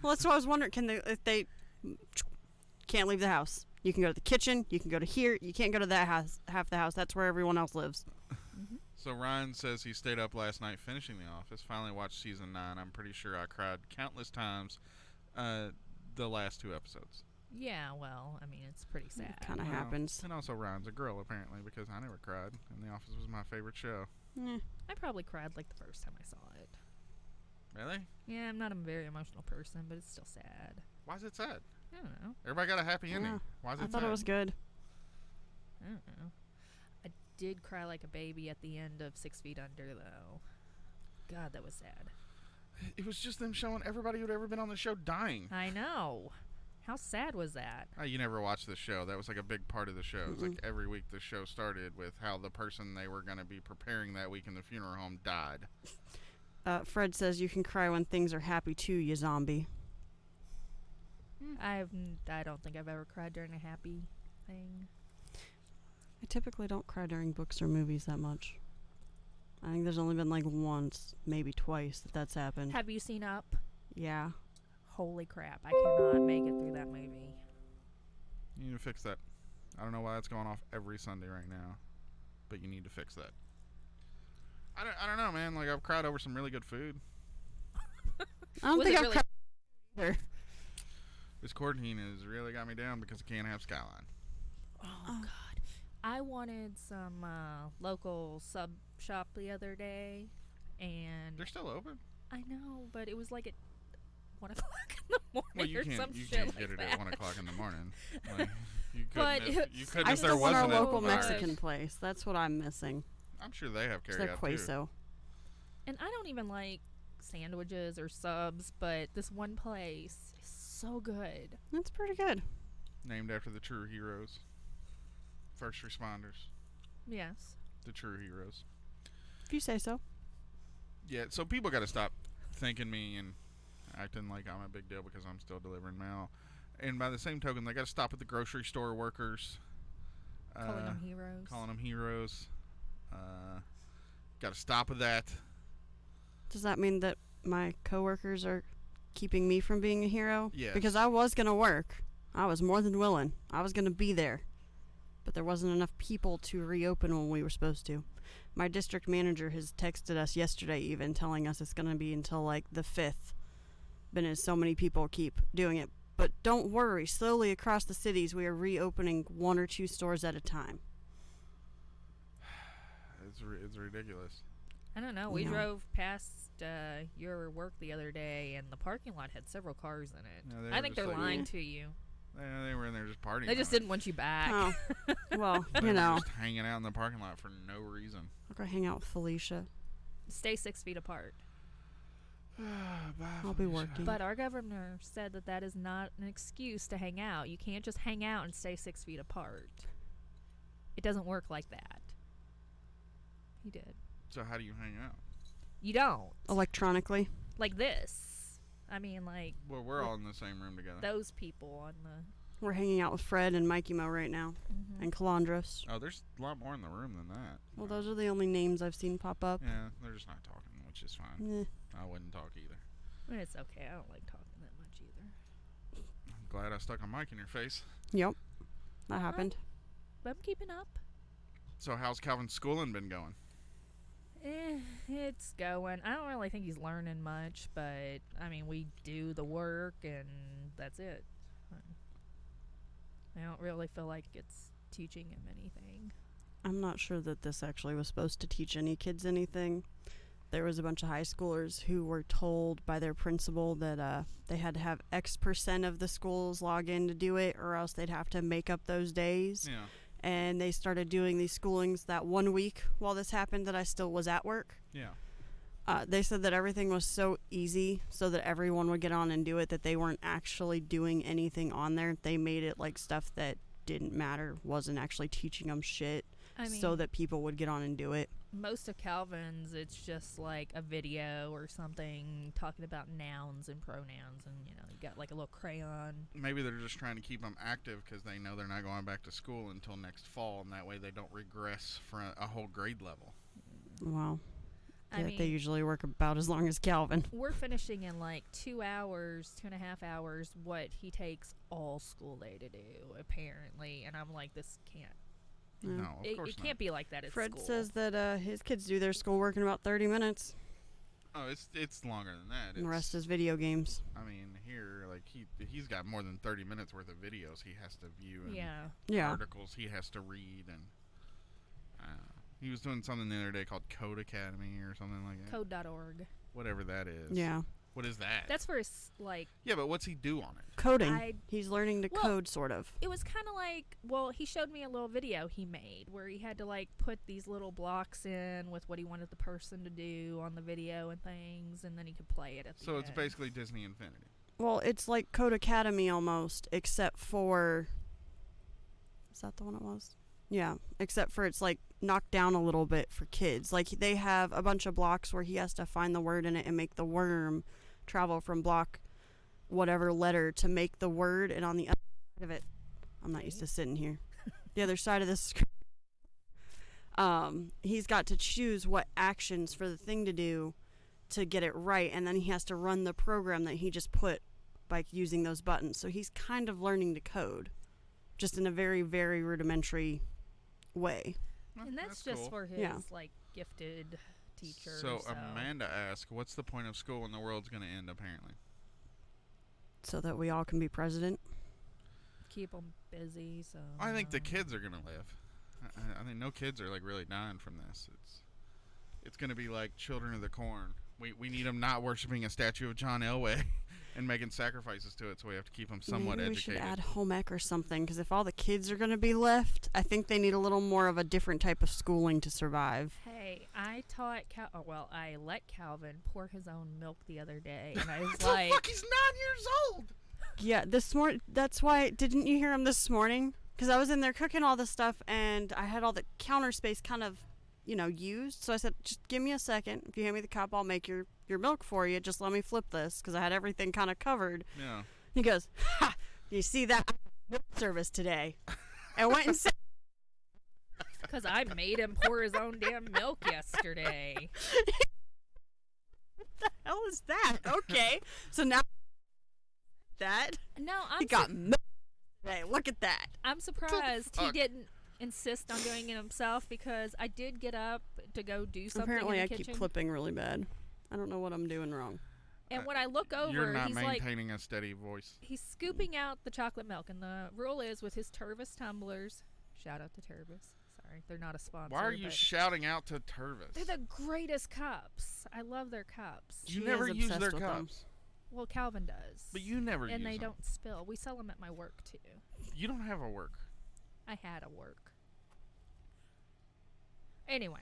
Well, that's what I was wondering. If they can't leave the house, you can go to the kitchen, you can go to here, you can't go to that house, half the house. That's where everyone else lives. So Ryan says he stayed up last night finishing The Office. Finally watched season 9. I'm pretty sure I cried countless times the last 2 episodes. Yeah, well, I mean, it's pretty sad. Kind of happens. And also Ryan's a girl apparently, because I never cried, and The Office was my favorite show. I probably cried like the first time I saw it. Really? Yeah, I'm not a very emotional person, but it's still sad. Why is it sad? I don't know. Everybody got a happy ending. Yeah. Why is it I thought sad? it was good. I don't know. I did cry like a baby at the end of 6 Feet Under, though. God, that was sad. It was just them showing everybody who'd ever been on the show dying. I know. How sad was that? You never watched the show. That was like a big part of the show. It was like every week the show started with how the person they were going to be preparing that week in the funeral home died. Fred says you can cry when things are happy too, you zombie. I don't think I've ever cried during a happy thing. I typically don't cry during books or movies that much. I think there's only been like once, maybe twice that's happened. Have you seen Up? Yeah. Holy crap, I cannot make it through that movie. You need to fix that. I don't know why it's going off every Sunday right now, but you need to fix that. I don't know, man. Like, I've cried over some really good food. I don't Was think it I've really- cried either. This quarantine has really got me down because I can't have Skyline. Oh, God. I wanted some local sub shop the other day, and They're still open. I know, but it was like at 1 o'clock in the morning Well, you or some can't shit get like it that. at 1 o'clock in the morning. Like, you But couldn't if, you couldn't I if there still want our wasn't local a Mexican place. That's what I'm missing. I'm sure they have It's carry their out too. queso. And I don't even like sandwiches or subs, but this one place is so good. That's pretty good. Named after the true heroes. First responders. Yes. The true heroes. If you say so. Yeah, so people got to stop thinking me and acting like I'm a big deal because I'm still delivering mail. And by the same token, they got to stop with the grocery store workers. Calling them heroes. Calling them heroes. Got to stop with that. Does that mean that my coworkers are keeping me from being a hero? Yes. Because I was going to work. I was more than willing. I was going to be there. But there wasn't enough people to reopen when we were supposed to. My district manager has texted us yesterday even telling us it's going to be until like the 5th. But as so many people keep doing it. But don't worry, slowly across the cities we are reopening 1 or 2 stores at a time. It's ridiculous. I don't know. We No. drove past your work the other day, and the parking lot had several cars in it. Yeah, they I were think just they're like- lying to you. They were in there just partying. They just on it. didn't want you back. Oh, well, They you were know, just hanging out in the parking lot for no reason. I'll go hang out with Felicia. Stay 6 feet apart. I'll be working. But our governor said that that is not an excuse to hang out. You can't just hang out and stay 6 feet apart. It doesn't work like that. He did. So how do you hang out? You don't. Electronically. Like this. I mean, like Well, we're all in the same room together. those people on the. We're hanging out with Fred and Mikey Mo right now. Mhm. And Calandros. Oh, there's a lot more in the room than that. Well, those are the only names I've seen pop up. Yeah, they're just not talking, which is fine. Eh. I wouldn't talk either. It's okay. I don't like talking that much either. I'm glad I stuck a mic in your face. Yep. That happened. But I'm keeping up. So how's Calvin's schooling been going? It's going. I don't really think he's learning much, but I mean, we do the work and that's it. I don't really feel like it's teaching him anything. I'm not sure that this actually was supposed to teach any kids anything. There was a bunch of high schoolers who were told by their principal that they had to have X% of the schools log in to do it, or else they'd have to make up those days. Yeah. And they started doing these schoolings that 1 week while this happened that I still was at work. Yeah. They said that everything was so easy so that everyone would get on and do it that they weren't actually doing anything on there. They made it like stuff that didn't matter, wasn't actually teaching them shit I mean, so that people would get on and do it. most of Calvin's, it's just like a video or something talking about nouns and pronouns, and you got like a little crayon. Maybe they're just trying to keep them active because they know they're not going back to school until next fall, and that way they don't regress for a whole grade level. Well, I mean, they usually work about as long as Calvin. we're finishing in like 2 hours, 2.5 hours, what he takes all school day to do, apparently. And I'm like, this can't. Yeah. No, of course It not. can't be like that at Fred school. says that his kids do their schoolwork in about 30 minutes. Oh, it's longer than that. And the rest is video games. I mean, here, like he's got more than 30 minutes worth of videos he has to view and Yeah. articles he has to read, and he was doing something the other day called Code Academy or something like that. Code.org. Whatever that is. Yeah. What is that? That's for his, like, yeah, but what's he do on it? Coding. He's learning to Well, code, sort of. it was kind of like, well, he showed me a little video he made where he had to, like, put these little blocks in with what he wanted the person to do on the video and things, and then he could play it at the So end. it's basically Disney Infinity. Well, it's like Code Academy almost, except for... Is that the one it was? Yeah, except for it's like knocked down a little bit for kids. Like they have a bunch of blocks where he has to find the word in it and make the worm travel from block whatever letter to make the word, and on the other side of it, I'm not used to sitting here. The other side of this screen, he's got to choose what actions for the thing to do to get it right, and then he has to run the program that he just put by using those buttons. So he's kind of learning to code, just in a very, very rudimentary way. Well, And that's just cool. for his, Yeah. like, gifted teacher. So Amanda asked, what's the point of school when the world's going to end, apparently? So that we all can be president. Keep them busy, so... I think the kids are going to live. I think no kids are, like, really dying from this. It's going to be like Children of the Corn. We need them not worshiping a statue of John Elway and making sacrifices to it, so we have to keep them somewhat Maybe we educated. should add home ec or something, because if all the kids are going to be left, I think they need a little more of a different type of schooling to survive. Hey, I taught I let Calvin pour his own milk the other day, and I was What the like, fuck? He's 9 years old! Yeah, this morning, that's why, didn't you hear him this morning? Because I was in there cooking all this stuff, and I had all the counter space kind of, used. So I said, just give me a second. If you hand me the cup, I'll make your milk for you. Just let me flip this, because I had everything kind of covered. Yeah. He goes, ha, you see that milk service today? I went and said, because I made him pour his own damn milk yesterday. what the hell is that? Okay. So now that, No, he got milk today. Look at that. I'm surprised he fuck? didn't insist on doing it himself, because I did get up to go do something Apparently in I the kitchen. keep clipping really bad. I don't know what I'm doing wrong. And when I look over, You're not he's like, maintaining a steady voice. he's scooping out the chocolate milk, and the rule is with his Tervis tumblers. Shout out to Tervis. Sorry, they're not a sponsor. Why are you but shouting out to Tervis? they're the greatest cups. I love their cups. You She never is use obsessed their with them. cups. Well, Calvin does. But you never use and they them. don't spill. We sell them at my work too. You don't have a work. I had a work. Anyway.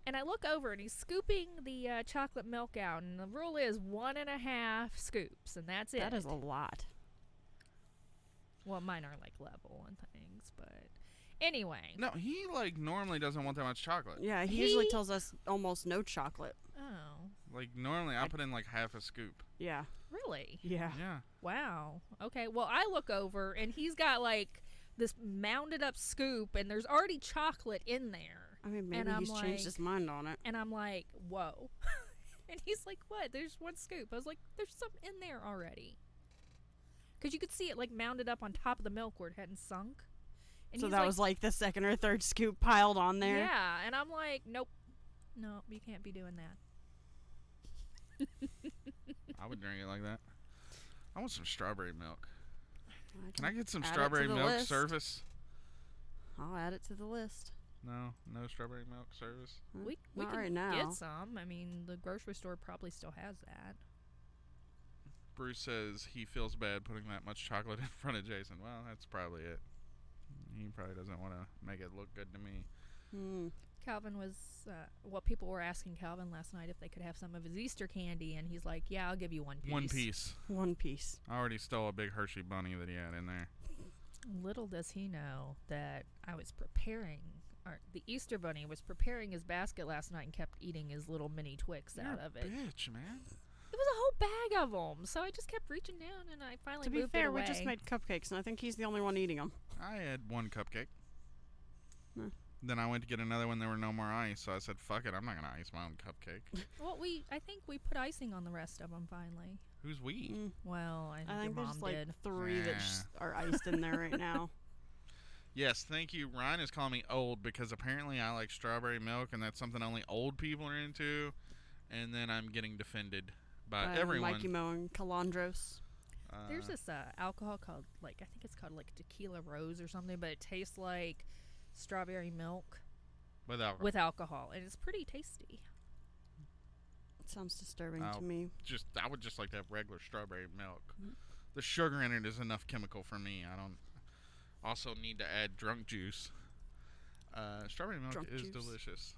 And I look over and he's scooping the chocolate milk out, and the rule is 1.5 scoops, and that's it. That is a lot. Well, mine are like level and things, but anyway. No, he like normally doesn't want that much chocolate. Yeah, he usually He- tells us almost no chocolate. Oh, Like normally I put in like half a scoop. Yeah. really? Yeah. Yeah. Wow. Okay. Well, I look over and he's got like this mounded up scoop, and there's already chocolate in there. I mean, And maybe I'm he's changed his like- mind on it. And I'm like, whoa. And he's like, what? There's one scoop. I was like, there's some in there already. Because you could see it like mounded up on top of the milk where it hadn't sunk. And So he's that like, was like the second or third scoop piled on there. yeah. And I'm like, nope. No, you can't be doing that. I would drink it like that. I want some strawberry milk. I Can I get some add it to strawberry the milk list. service? I'll add it to the list. No strawberry milk service. We Not can right now. get some. I mean, the grocery store probably still has that. Bruce says he feels bad putting that much chocolate in front of Jason. Well, that's probably it. He probably doesn't want to make it look good to me. Hmm. Calvin was, what people were asking Calvin last night if they could have some of his Easter candy, and he's like, yeah, I'll give you one piece. One piece. One piece. I already stole a big Hershey bunny that he had in there. Little does he know that I was preparing, or the Easter Bunny was preparing his basket last night and kept eating his little mini Twix You're out a of it. bitch, man. It was a whole bag of them, so I just kept reaching down and I finally To be moved fair, it away. we just made cupcakes, and I think he's the only one eating them. I had one cupcake. Hmm. Then I went to get another when there were no more ice, so I said, "Fuck it, I'm not gonna ice my own cupcake." Well, I think we put icing on the rest of them finally. Who's we? Mm. Well, I I think think your there's mom like did. 3 that just are iced in there right now. Yes, thank you. Ryan is calling me old because apparently I like strawberry milk, and that's something only old people are into. And then I'm getting defended by everyone. Mikey Mo and Calandros. There's this alcohol called, like, I think it's called like Tequila Rose or something, but it tastes like strawberry milk with alcohol. with alcohol, and it's pretty tasty. It sounds disturbing Oh. to me. I would just like to have regular strawberry milk. Mm. The sugar in it is enough chemical for me. I don't also need to add drunk juice. Strawberry milk Drunk is juice. delicious.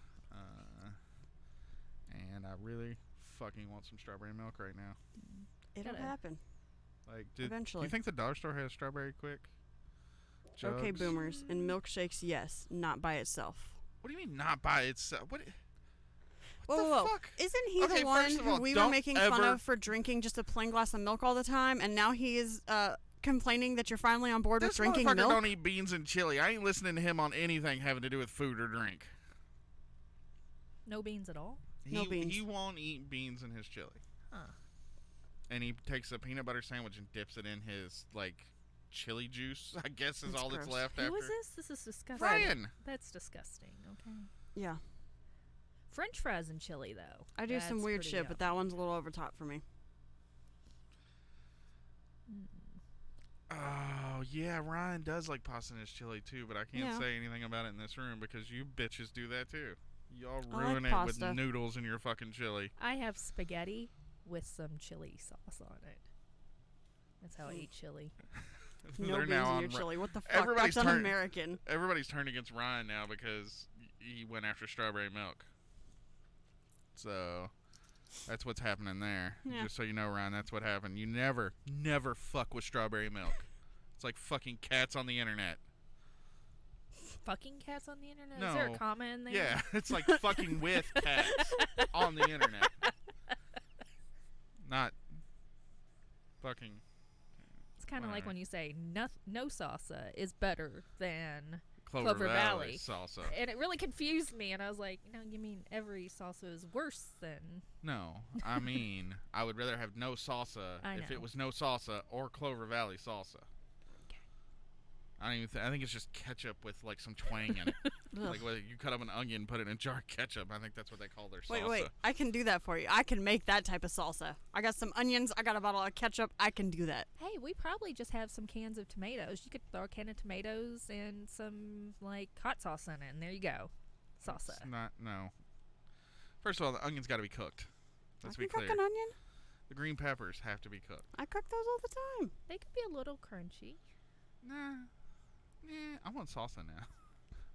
And I really fucking want some strawberry milk right now. It'll Gotta- happen. Like, do Eventually. you think the dollar store has strawberry quick? Okay, Jugs? boomers. In milkshakes, yes. Not by itself. What do you mean not by itself? What Whoa, the whoa, whoa. fuck? Isn't he Okay, the one first of who all, we were don't making fun ever- of for drinking just a plain glass of milk all the time, and now he is complaining that you're finally on board with This drinking motherfucker milk? don't eat beans and chili. I ain't listening to him on anything having to do with food or drink. No beans at all? No beans. He won't eat beans in his chili. Huh. And he takes a peanut butter sandwich and dips it in his, like, chili juice, I guess is That's all that's gross. left Who after. is this? This is disgusting. Brian! That's disgusting. Okay. Yeah. French fries and chili, though. I do some That's weird pretty shit, but that one's a little over top for me. Oh, yeah, Ryan does like pasta in his chili, too, but I can't Yeah. say anything about it in this room because you bitches do that, too. Y'all I like ruin it with pasta. noodles in your fucking chili. I have spaghetti with some chili sauce on it. That's how I eat chili. No They're beans now in on your Ri- chili. What the fuck? Everybody's That's turn- un-American. Everybody's turned against Ryan now because he went after strawberry milk. So that's what's happening there. Yeah. Just so you know, Ryan, that's what happened. You never fuck with strawberry milk. It's like fucking cats on the internet. Fucking cats on the internet? Is there No. a comma in there? Yeah, it's like fucking with cats on the internet. Not fucking. It's kind of like Whatever. when you say no salsa is better than Clover, Clover Valley Valley. salsa. and it really confused me, and I was like, no, you mean every salsa is worse than... No, I mean, I would rather have no salsa I if know. it was no salsa or Clover Valley salsa. Okay. I don't even. I think it's just ketchup with like some twang in it. Like whether you cut up an onion, put it in a jar of ketchup. I think that's what they call their salsa. Wait. I can do that for you. I can make that type of salsa. I got some onions. I got a bottle of ketchup. I can do that. Hey, we probably just have some cans of tomatoes. You could throw a can of tomatoes and some, like, hot sauce in it, and there you go. Salsa. It's not. No. First of all, the onion's got to be cooked. Let's I be can clear. cook an onion. The green peppers have to be cooked. I cook those all the time. They could be a little crunchy. Nah. I want salsa now.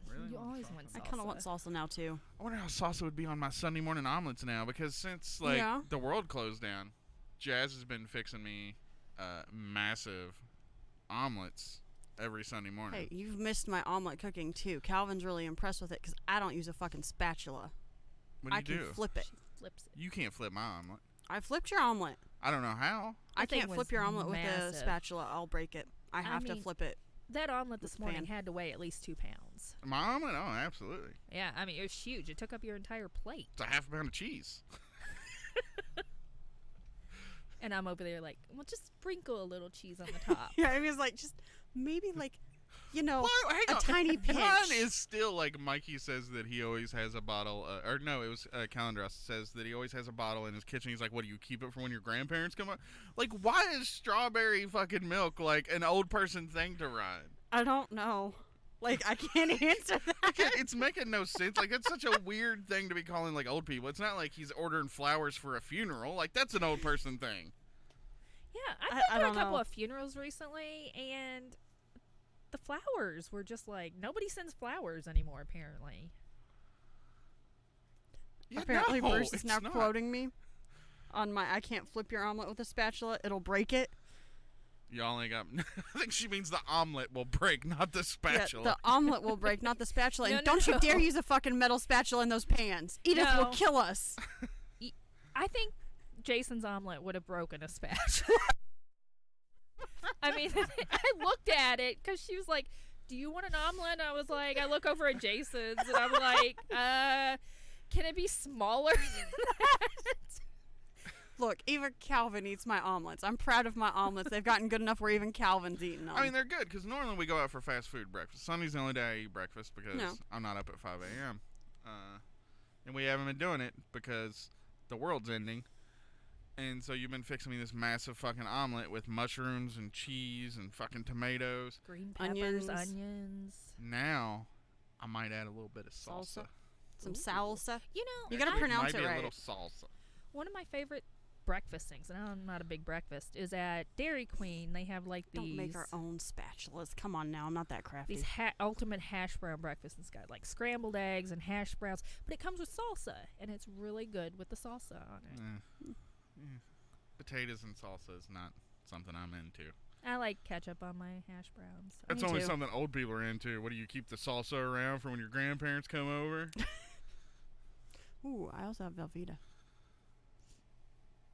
Really? You want always salsa want I now. kind of want salsa now too. I wonder how salsa would be on my Sunday morning omelets now because since like Yeah. the world closed down, Jazz has been fixing me massive omelets every Sunday morning. Hey, you've missed my omelet cooking too. Calvin's really impressed with it because I don't use a fucking spatula. What do you I can do? flip it. Flips it. You can't flip my omelet. I flipped your omelet. I don't know how. I That thing can't was flip your omelet with a massive. spatula. I'll break it. I have to mean- flip it. That omelet this With morning pan. had to weigh at least 2 pounds. My omelet? Oh, absolutely. Yeah, I mean, it was huge. It took up your entire plate. It's a half a pound of cheese. And I'm over there like, well, just sprinkle a little cheese on the top. Yeah, I was like, just maybe like, you know, Why- hang a on. tiny pinch. Ron is still like Mikey says that he always has a bottle, or no, it was Calandros says that he always has a bottle in his kitchen. He's like, what do you keep it for when your grandparents come up? Like, why is strawberry fucking milk like an old person thing to Ryan? I don't know. Like, I can't answer that. It's making no sense. Like, that's such a weird thing to be calling like old people. It's not like he's ordering flowers for a funeral. Like, that's an old person thing. Yeah, I I've been to a don't couple know. of funerals recently, and the flowers were just like, nobody sends flowers anymore, apparently. Yeah, Apparently, no, Bruce is it's now not. quoting me on my I can't flip your omelet with a spatula. It'll break it. Y'all ain't got. I think she means the omelet will break, not the Yeah, spatula. the omelet will break, not the spatula. No, And no, don't you no. dare use a fucking metal spatula in those pans. Edith will No. kill us. I think Jason's omelet would have broken a spatula. I mean, I looked at it because she was like, "Do you want an omelet?" And I was like, I look over at Jason's and I'm like, can it be smaller than that? Look, even Calvin eats my omelets. I'm proud of my omelets. They've gotten good enough where even Calvin's eating them. I mean, they're good because normally we go out for fast food breakfast. Sunday's the only day I eat breakfast because No. I'm not up at 5 a.m. And we haven't been doing it because the world's ending. And so you've been fixing me this massive fucking omelet with mushrooms and cheese and fucking tomatoes. Green peppers, Onions. onions. Now, I might add a little bit of salsa. Salsa. Some Ooh. salsa. You know, You gotta I- pronounce might it be right. a little salsa. one of my favorite breakfast things, and I'm not a big breakfast, is at Dairy Queen. They have like these Don't make our own spatulas. Come on now, I'm not that crafty. these ultimate hash brown breakfast. It's got like scrambled eggs and hash browns, but it comes with salsa, and it's really good with the salsa on it. Potatoes and salsa is not something I'm into. I like ketchup on my hash browns. That's Me only too. something old people are into. What do you keep the salsa around for when your grandparents come over? Ooh, I also have Velveeta.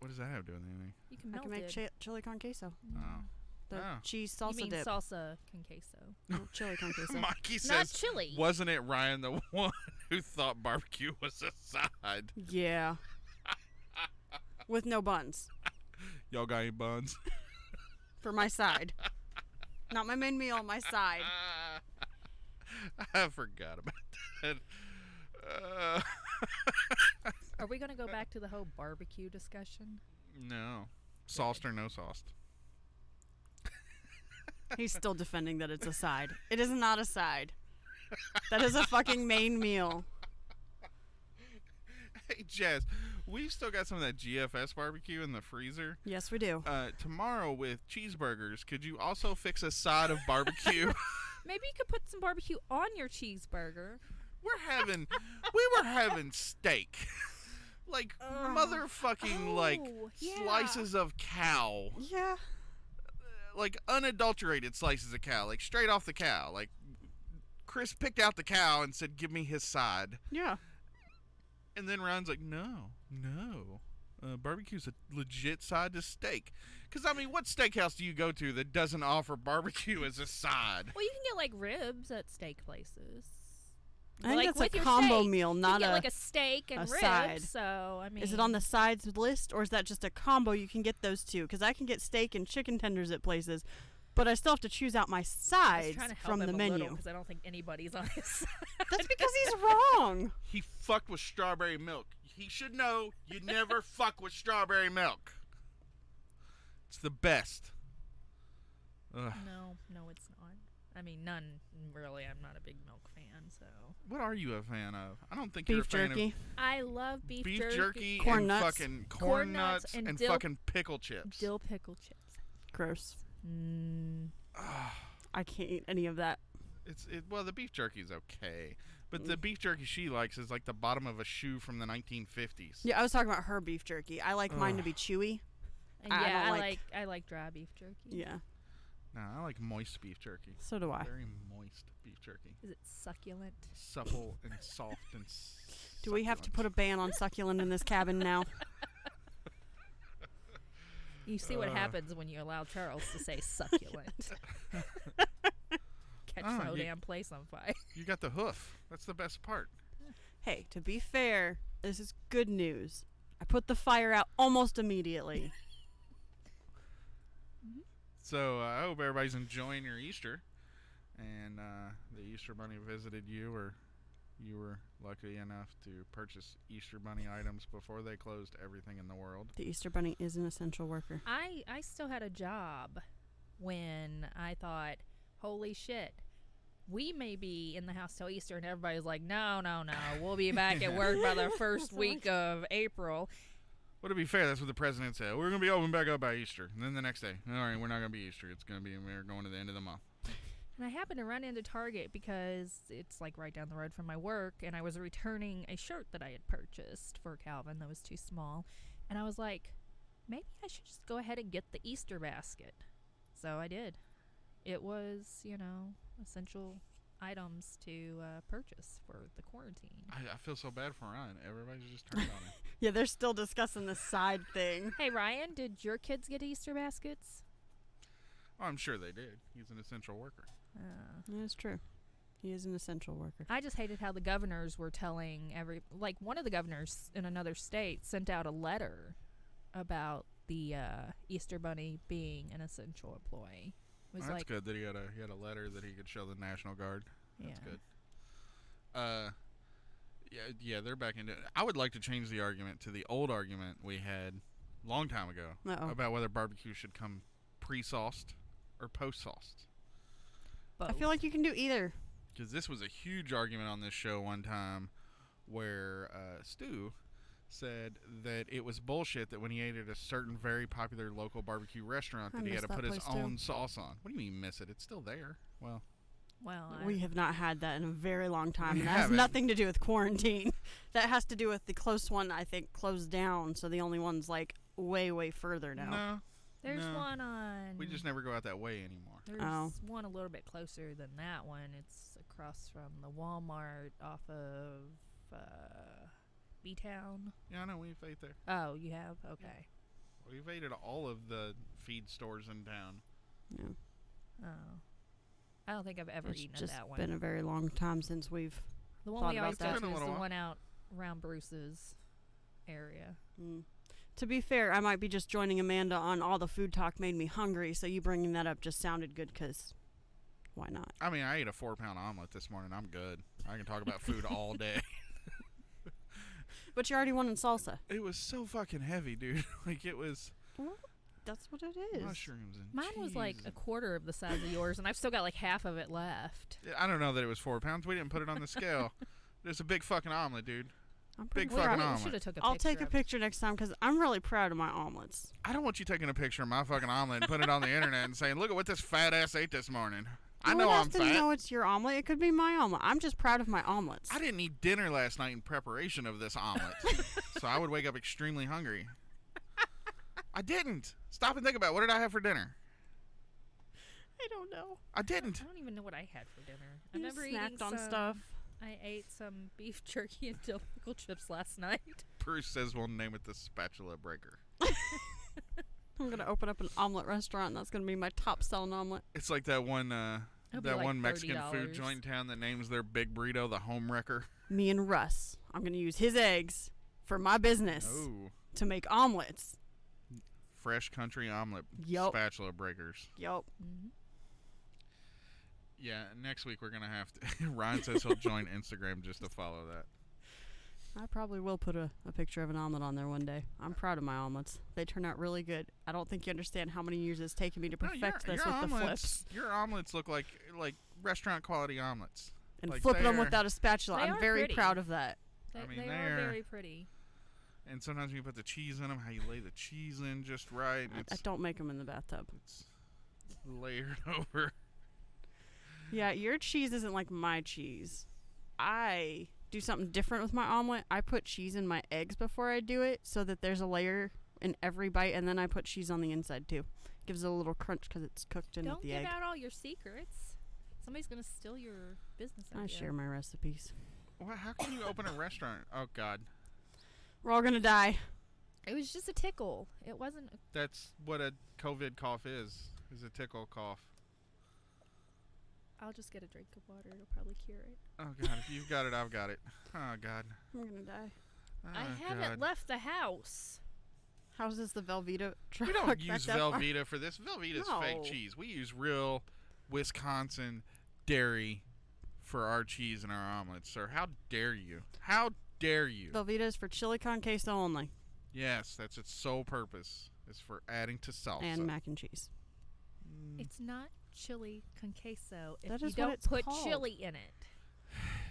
What does that have to do with anything? You can I melt can make it. chili con queso. Mm. Oh. The Oh. cheese You salsa mean dip. salsa con queso? No, chili con queso. Mikey Not says, chili. wasn't it Ryan the one who thought barbecue was a side? Yeah. With no buns. Y'all got any buns? For my side. Not my main meal, my side. I forgot about that. Are we gonna go back to the whole barbecue discussion? No. Sauced or no sauced? He's still defending that it's a side. It is not a side. That is a fucking main meal. Hey, Jess, we've still got some of that GFS barbecue in the freezer. Yes, we do. Tomorrow with cheeseburgers, could you also fix a side of barbecue? Maybe you could put some barbecue on your cheeseburger. We were having steak. Like motherfucking like Oh, yeah. slices of cow. Yeah. Like unadulterated slices of cow, like straight off the cow. Like Chris picked out the cow and said, "Give me his side." Yeah. And then Ryan's like, "No, barbecue's a legit side to steak." Because I mean, what steakhouse do you go to that doesn't offer barbecue as a side? Well, you can get like ribs at steak places. I think Like, that's with a your combo steak. meal, You not can get a. like a steak and a ribs. side. So I mean, Is it on the sides list, or is that just a combo? You can get those two, because I can get steak and chicken tenders at places, but I still have to choose out my I was sides trying to help from him the a menu. because I don't think anybody's on his side. That's because he's wrong. He fucked with strawberry milk. He should know you never fuck with strawberry milk. It's the best. Ugh. No, it's not. I mean, none really. I'm not a big milk fan, so What are you a fan of? I don't think Beef you're a fan jerky. I love beef, of jerky Corn and nuts. fucking corn nuts and dill- fucking pickle chips. dill pickle chips. Gross. Mm. I can't eat any of that. Well, the beef jerky's okay, but the beef jerky she likes is like the bottom of a shoe from the 1950s. Yeah, I was talking about her beef jerky. I like mine to be chewy. And I yeah, don't like- I like dry beef jerky. Yeah, No, I like moist beef jerky. so do I. Very moist beef jerky. Is it succulent? Supple and soft and Do we have to succulent. put a ban on succulent in this cabin now? You see what happens when you allow Charles to say succulent. Catch the whole you- damn place on fire. You got the hoof. That's the best part. Hey, to be fair, this is good news. I put the fire out almost immediately. So I hope everybody's enjoying your Easter, and the Easter Bunny visited you, or you were lucky enough to purchase Easter Bunny items before they closed everything in the world. The Easter Bunny is an essential worker. I still had a job when I thought, holy shit, we may be in the house till Easter, and everybody's like, no, we'll be back at work by the first week of April. Well, to be fair, that's what the president said. We're going to be open back up by Easter. And then the next day, all right, we're not going to be Easter. It's going to be, we're going to the end of the month. And I happened to run into Target because it's like right down the road from my work, and I was returning a shirt that I had purchased for Calvin that was too small. And I was like, maybe I should just go ahead and get the Easter basket. So I did. It was, essential items to purchase for the quarantine. I feel so bad for Ryan. Everybody's just turned on him. Yeah, they're still discussing the side thing. Hey, Ryan, did your kids get Easter baskets? Oh, I'm sure they did. He's an essential worker. That's true. He is an essential worker. I just hated how the governors were telling one of the governors in another state sent out a letter about the Easter Bunny being an essential employee. It was That's good that he had a letter that he could show the National Guard. That's good. Yeah, they're back into it. I would like to change the argument to the old argument we had a long time ago about whether barbecue should come pre-sauced or post-sauced. I feel like you can do either. Because this was a huge argument on this show one time where Stu said that it was bullshit that when he ate at a certain very popular local barbecue restaurant that he had to put his own sauce on. What do you mean miss it? It's still there. Well, we have not had that in a very long time. We And that has haven't. nothing to do with quarantine. That has to do with the close one, I think, closed down. So the only one's like way, way further now. no. There's No. one on. We just never go out that way anymore. There's one a little bit closer than that one. It's across from the Walmart off of B-Town. Yeah, I know. We've ate there. Oh, you have? Okay. We've ate at all of the feed stores in town. Yeah. Oh. I don't think I've ever It's eaten at just that one. been a very long time since we've. The one thought we always about go that. to is Been a the little one out around Bruce's area. To be fair, I might be just joining Amanda on all the food talk made me hungry, so you bringing that up just sounded good because why not? I mean, I ate a 4-pound omelet this morning. I'm good. I can talk about food all day. But you already won in salsa. It was so fucking heavy, dude. Like, it was That's what it is. mushrooms and Mine was like cheese a quarter of the size of yours, and I've still got like half of it left. I don't know that it was 4 pounds. We didn't put it on the scale. It's a big fucking omelet, dude. I'm Big pretty fucking proud. omelet. Should have took a I'll picture. take a of it. picture next time because I'm really proud of my omelets. I don't want you taking a picture of my fucking omelet and putting it on the internet and saying, look at what this fat ass ate this morning. I know I'm to fat. know it's your omelet. It could be my omelet. I'm just proud of my omelets. I didn't eat dinner last night in preparation of this omelet. So I would wake up extremely hungry. I didn't. Stop and think about it. What did I have for dinner? I don't know. I didn't. I don't even know what I had for dinner. I You remember snacked eating on some, stuff. I ate some beef jerky and dill pickle chips last night. Bruce says we'll name it the spatula breaker. I'm gonna open up an omelet restaurant. And that's gonna be my top selling omelet. It's like that one It'll be that like one Mexican food $30. joint in town that names their big burrito the Home Wrecker. Me and Russ. I'm gonna use his eggs for my business Oh, to make omelets. fresh country omelet Yup. spatula breakers. Yup. Mm-hmm. Yeah, next week we're gonna have to. Ryan says he'll join Instagram just to follow that. I probably will put a picture of an omelet on there one day. I'm proud of my omelets. They turn out really good. I don't think you understand how many years it's taken me to No, perfect this with the flips. Your omelets look like restaurant quality omelets. And like flipping them they're- without a spatula. They I'm are very pretty. proud of that. They, I mean, they they're- are very pretty. And sometimes when you put the cheese in them, how you lay the cheese in just right. I don't make them in the bathtub. It's layered over. Yeah, your cheese isn't like my cheese. I do something different with my omelet. I put cheese in my eggs before I do it so that there's a layer in every bite, and then I put cheese on the inside too. Gives it a little crunch because it's cooked in Don't with the give egg. out all your secrets. Somebody's gonna steal your business idea. I share my recipes. Well, how can you open a restaurant? Oh God, We're all gonna die. It was just a tickle. It wasn't. that's what a COVID cough is a tickle cough. I'll just get a drink of water. It'll probably cure it. Oh God, if you've got it, I've got it. Oh God. I'm gonna die. Oh, I haven't God. left the house. How's this the Velveeta truck? We don't back use that far? Velveeta for this. Velveeta's fake No. cheese. We use real Wisconsin dairy for our cheese and our omelets, sir. How dare you? How dare you? Velveeta is for chili con queso only Yes, that's its sole purpose. Is for adding to salsa. and mac and cheese. It's not chili con queso if That you is what don't it's put called. chili in it.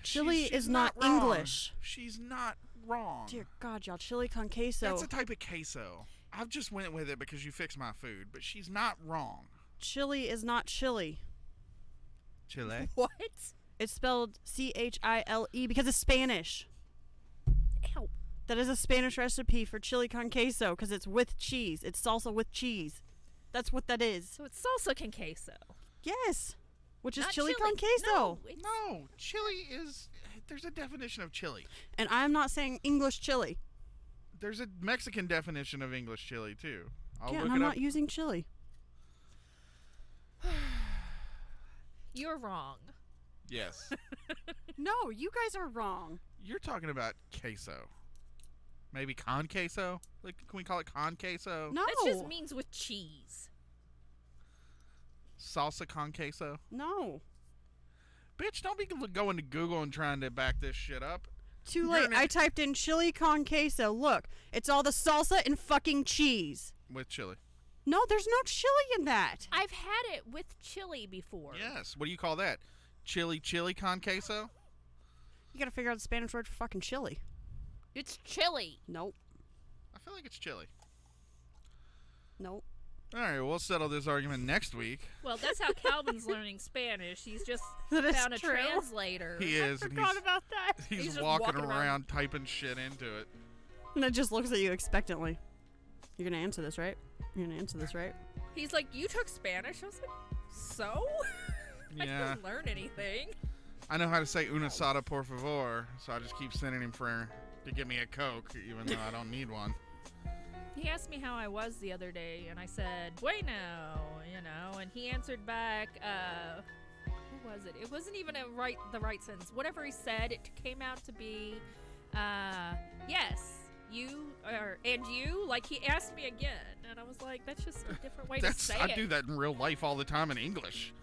Chili She's is not wrong. English. She's not wrong. Dear God, y'all, chili con queso. That's a type of queso. I've just went with it because you fixed my food, but she's not wrong. Chili is not chili. Chile? What? It's spelled Chile because it's Spanish. Ow. That is a Spanish recipe for chili con queso because it's with cheese. It's salsa with cheese. That's what that is. So it's salsa con queso. Yes. Which is Not chili con queso. No, it's, No, chili is. There's a definition of chili. And I'm not saying English chili. There's a Mexican definition of English chili too. I'll Yeah, look and I'm it up. not using chili. you're wrong. Yes, No, you guys are wrong. you're talking about queso. Maybe con queso. Like, can we call it con queso? No. That just means with cheese. Salsa con queso. No. Bitch, don't be going to Google and trying to back this shit up. Too You're late. an- I typed in chili con queso. Look, it's all the salsa and fucking cheese. With chili. No, there's no chili in that. I've had it with chili before. Yes. What do you call that? Chili con queso? You gotta figure out the Spanish word for fucking chili. It's chili. Nope. I feel like it's chili. Nope. All right, we'll settle this argument next week. Well, that's how Calvin's learning Spanish. He's just That is found a true. translator. He is. and Forgot about that. he's He's just walking walking around. around typing shit into it. And it just looks at you expectantly. You're gonna answer this, right? You're gonna answer this, right? He's like, you took Spanish? I was like, so? I Yeah. didn't learn anything. I know how to say una soda por favor, so I just keep sending him to get me a Coke, even though I don't need one. He asked me how I was the other day, and I said, bueno, and he answered back, what was it? It wasn't even the right sentence. Whatever he said, it came out to be, yes, you, and you? Like, he asked me again, and I was like, that's just a different way to say I it. do that in real life all the time in English.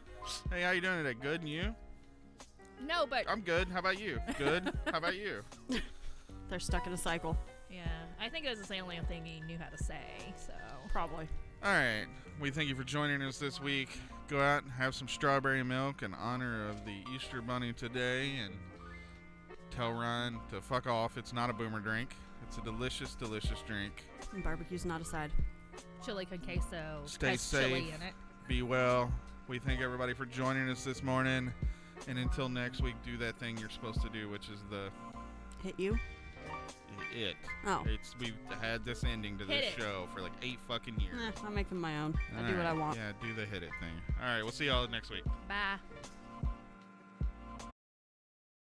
Hey, how you doing today? Good, and you? No, but, I'm good. How about you? Good. How about you? They're stuck in a cycle. yeah, I think that's the only thing he knew how to say, so. Probably. All right. We thank you for joining us this week. Go out and have some strawberry milk in honor of the Easter Bunny today, and tell Ryan to fuck off. It's not a boomer drink. It's a delicious, delicious drink. And barbecue's not a side. Chili con queso Stay has safe. chili in it. Be well. We thank everybody for joining us this morning. And until next week, do that thing you're supposed to do, which is Hit you? Oh. We've had this ending to Hit this it. show for like 8 fucking years. I'm making my own. I do what I want. Yeah, do the hit it thing. All right, we'll see y'all next week. Bye.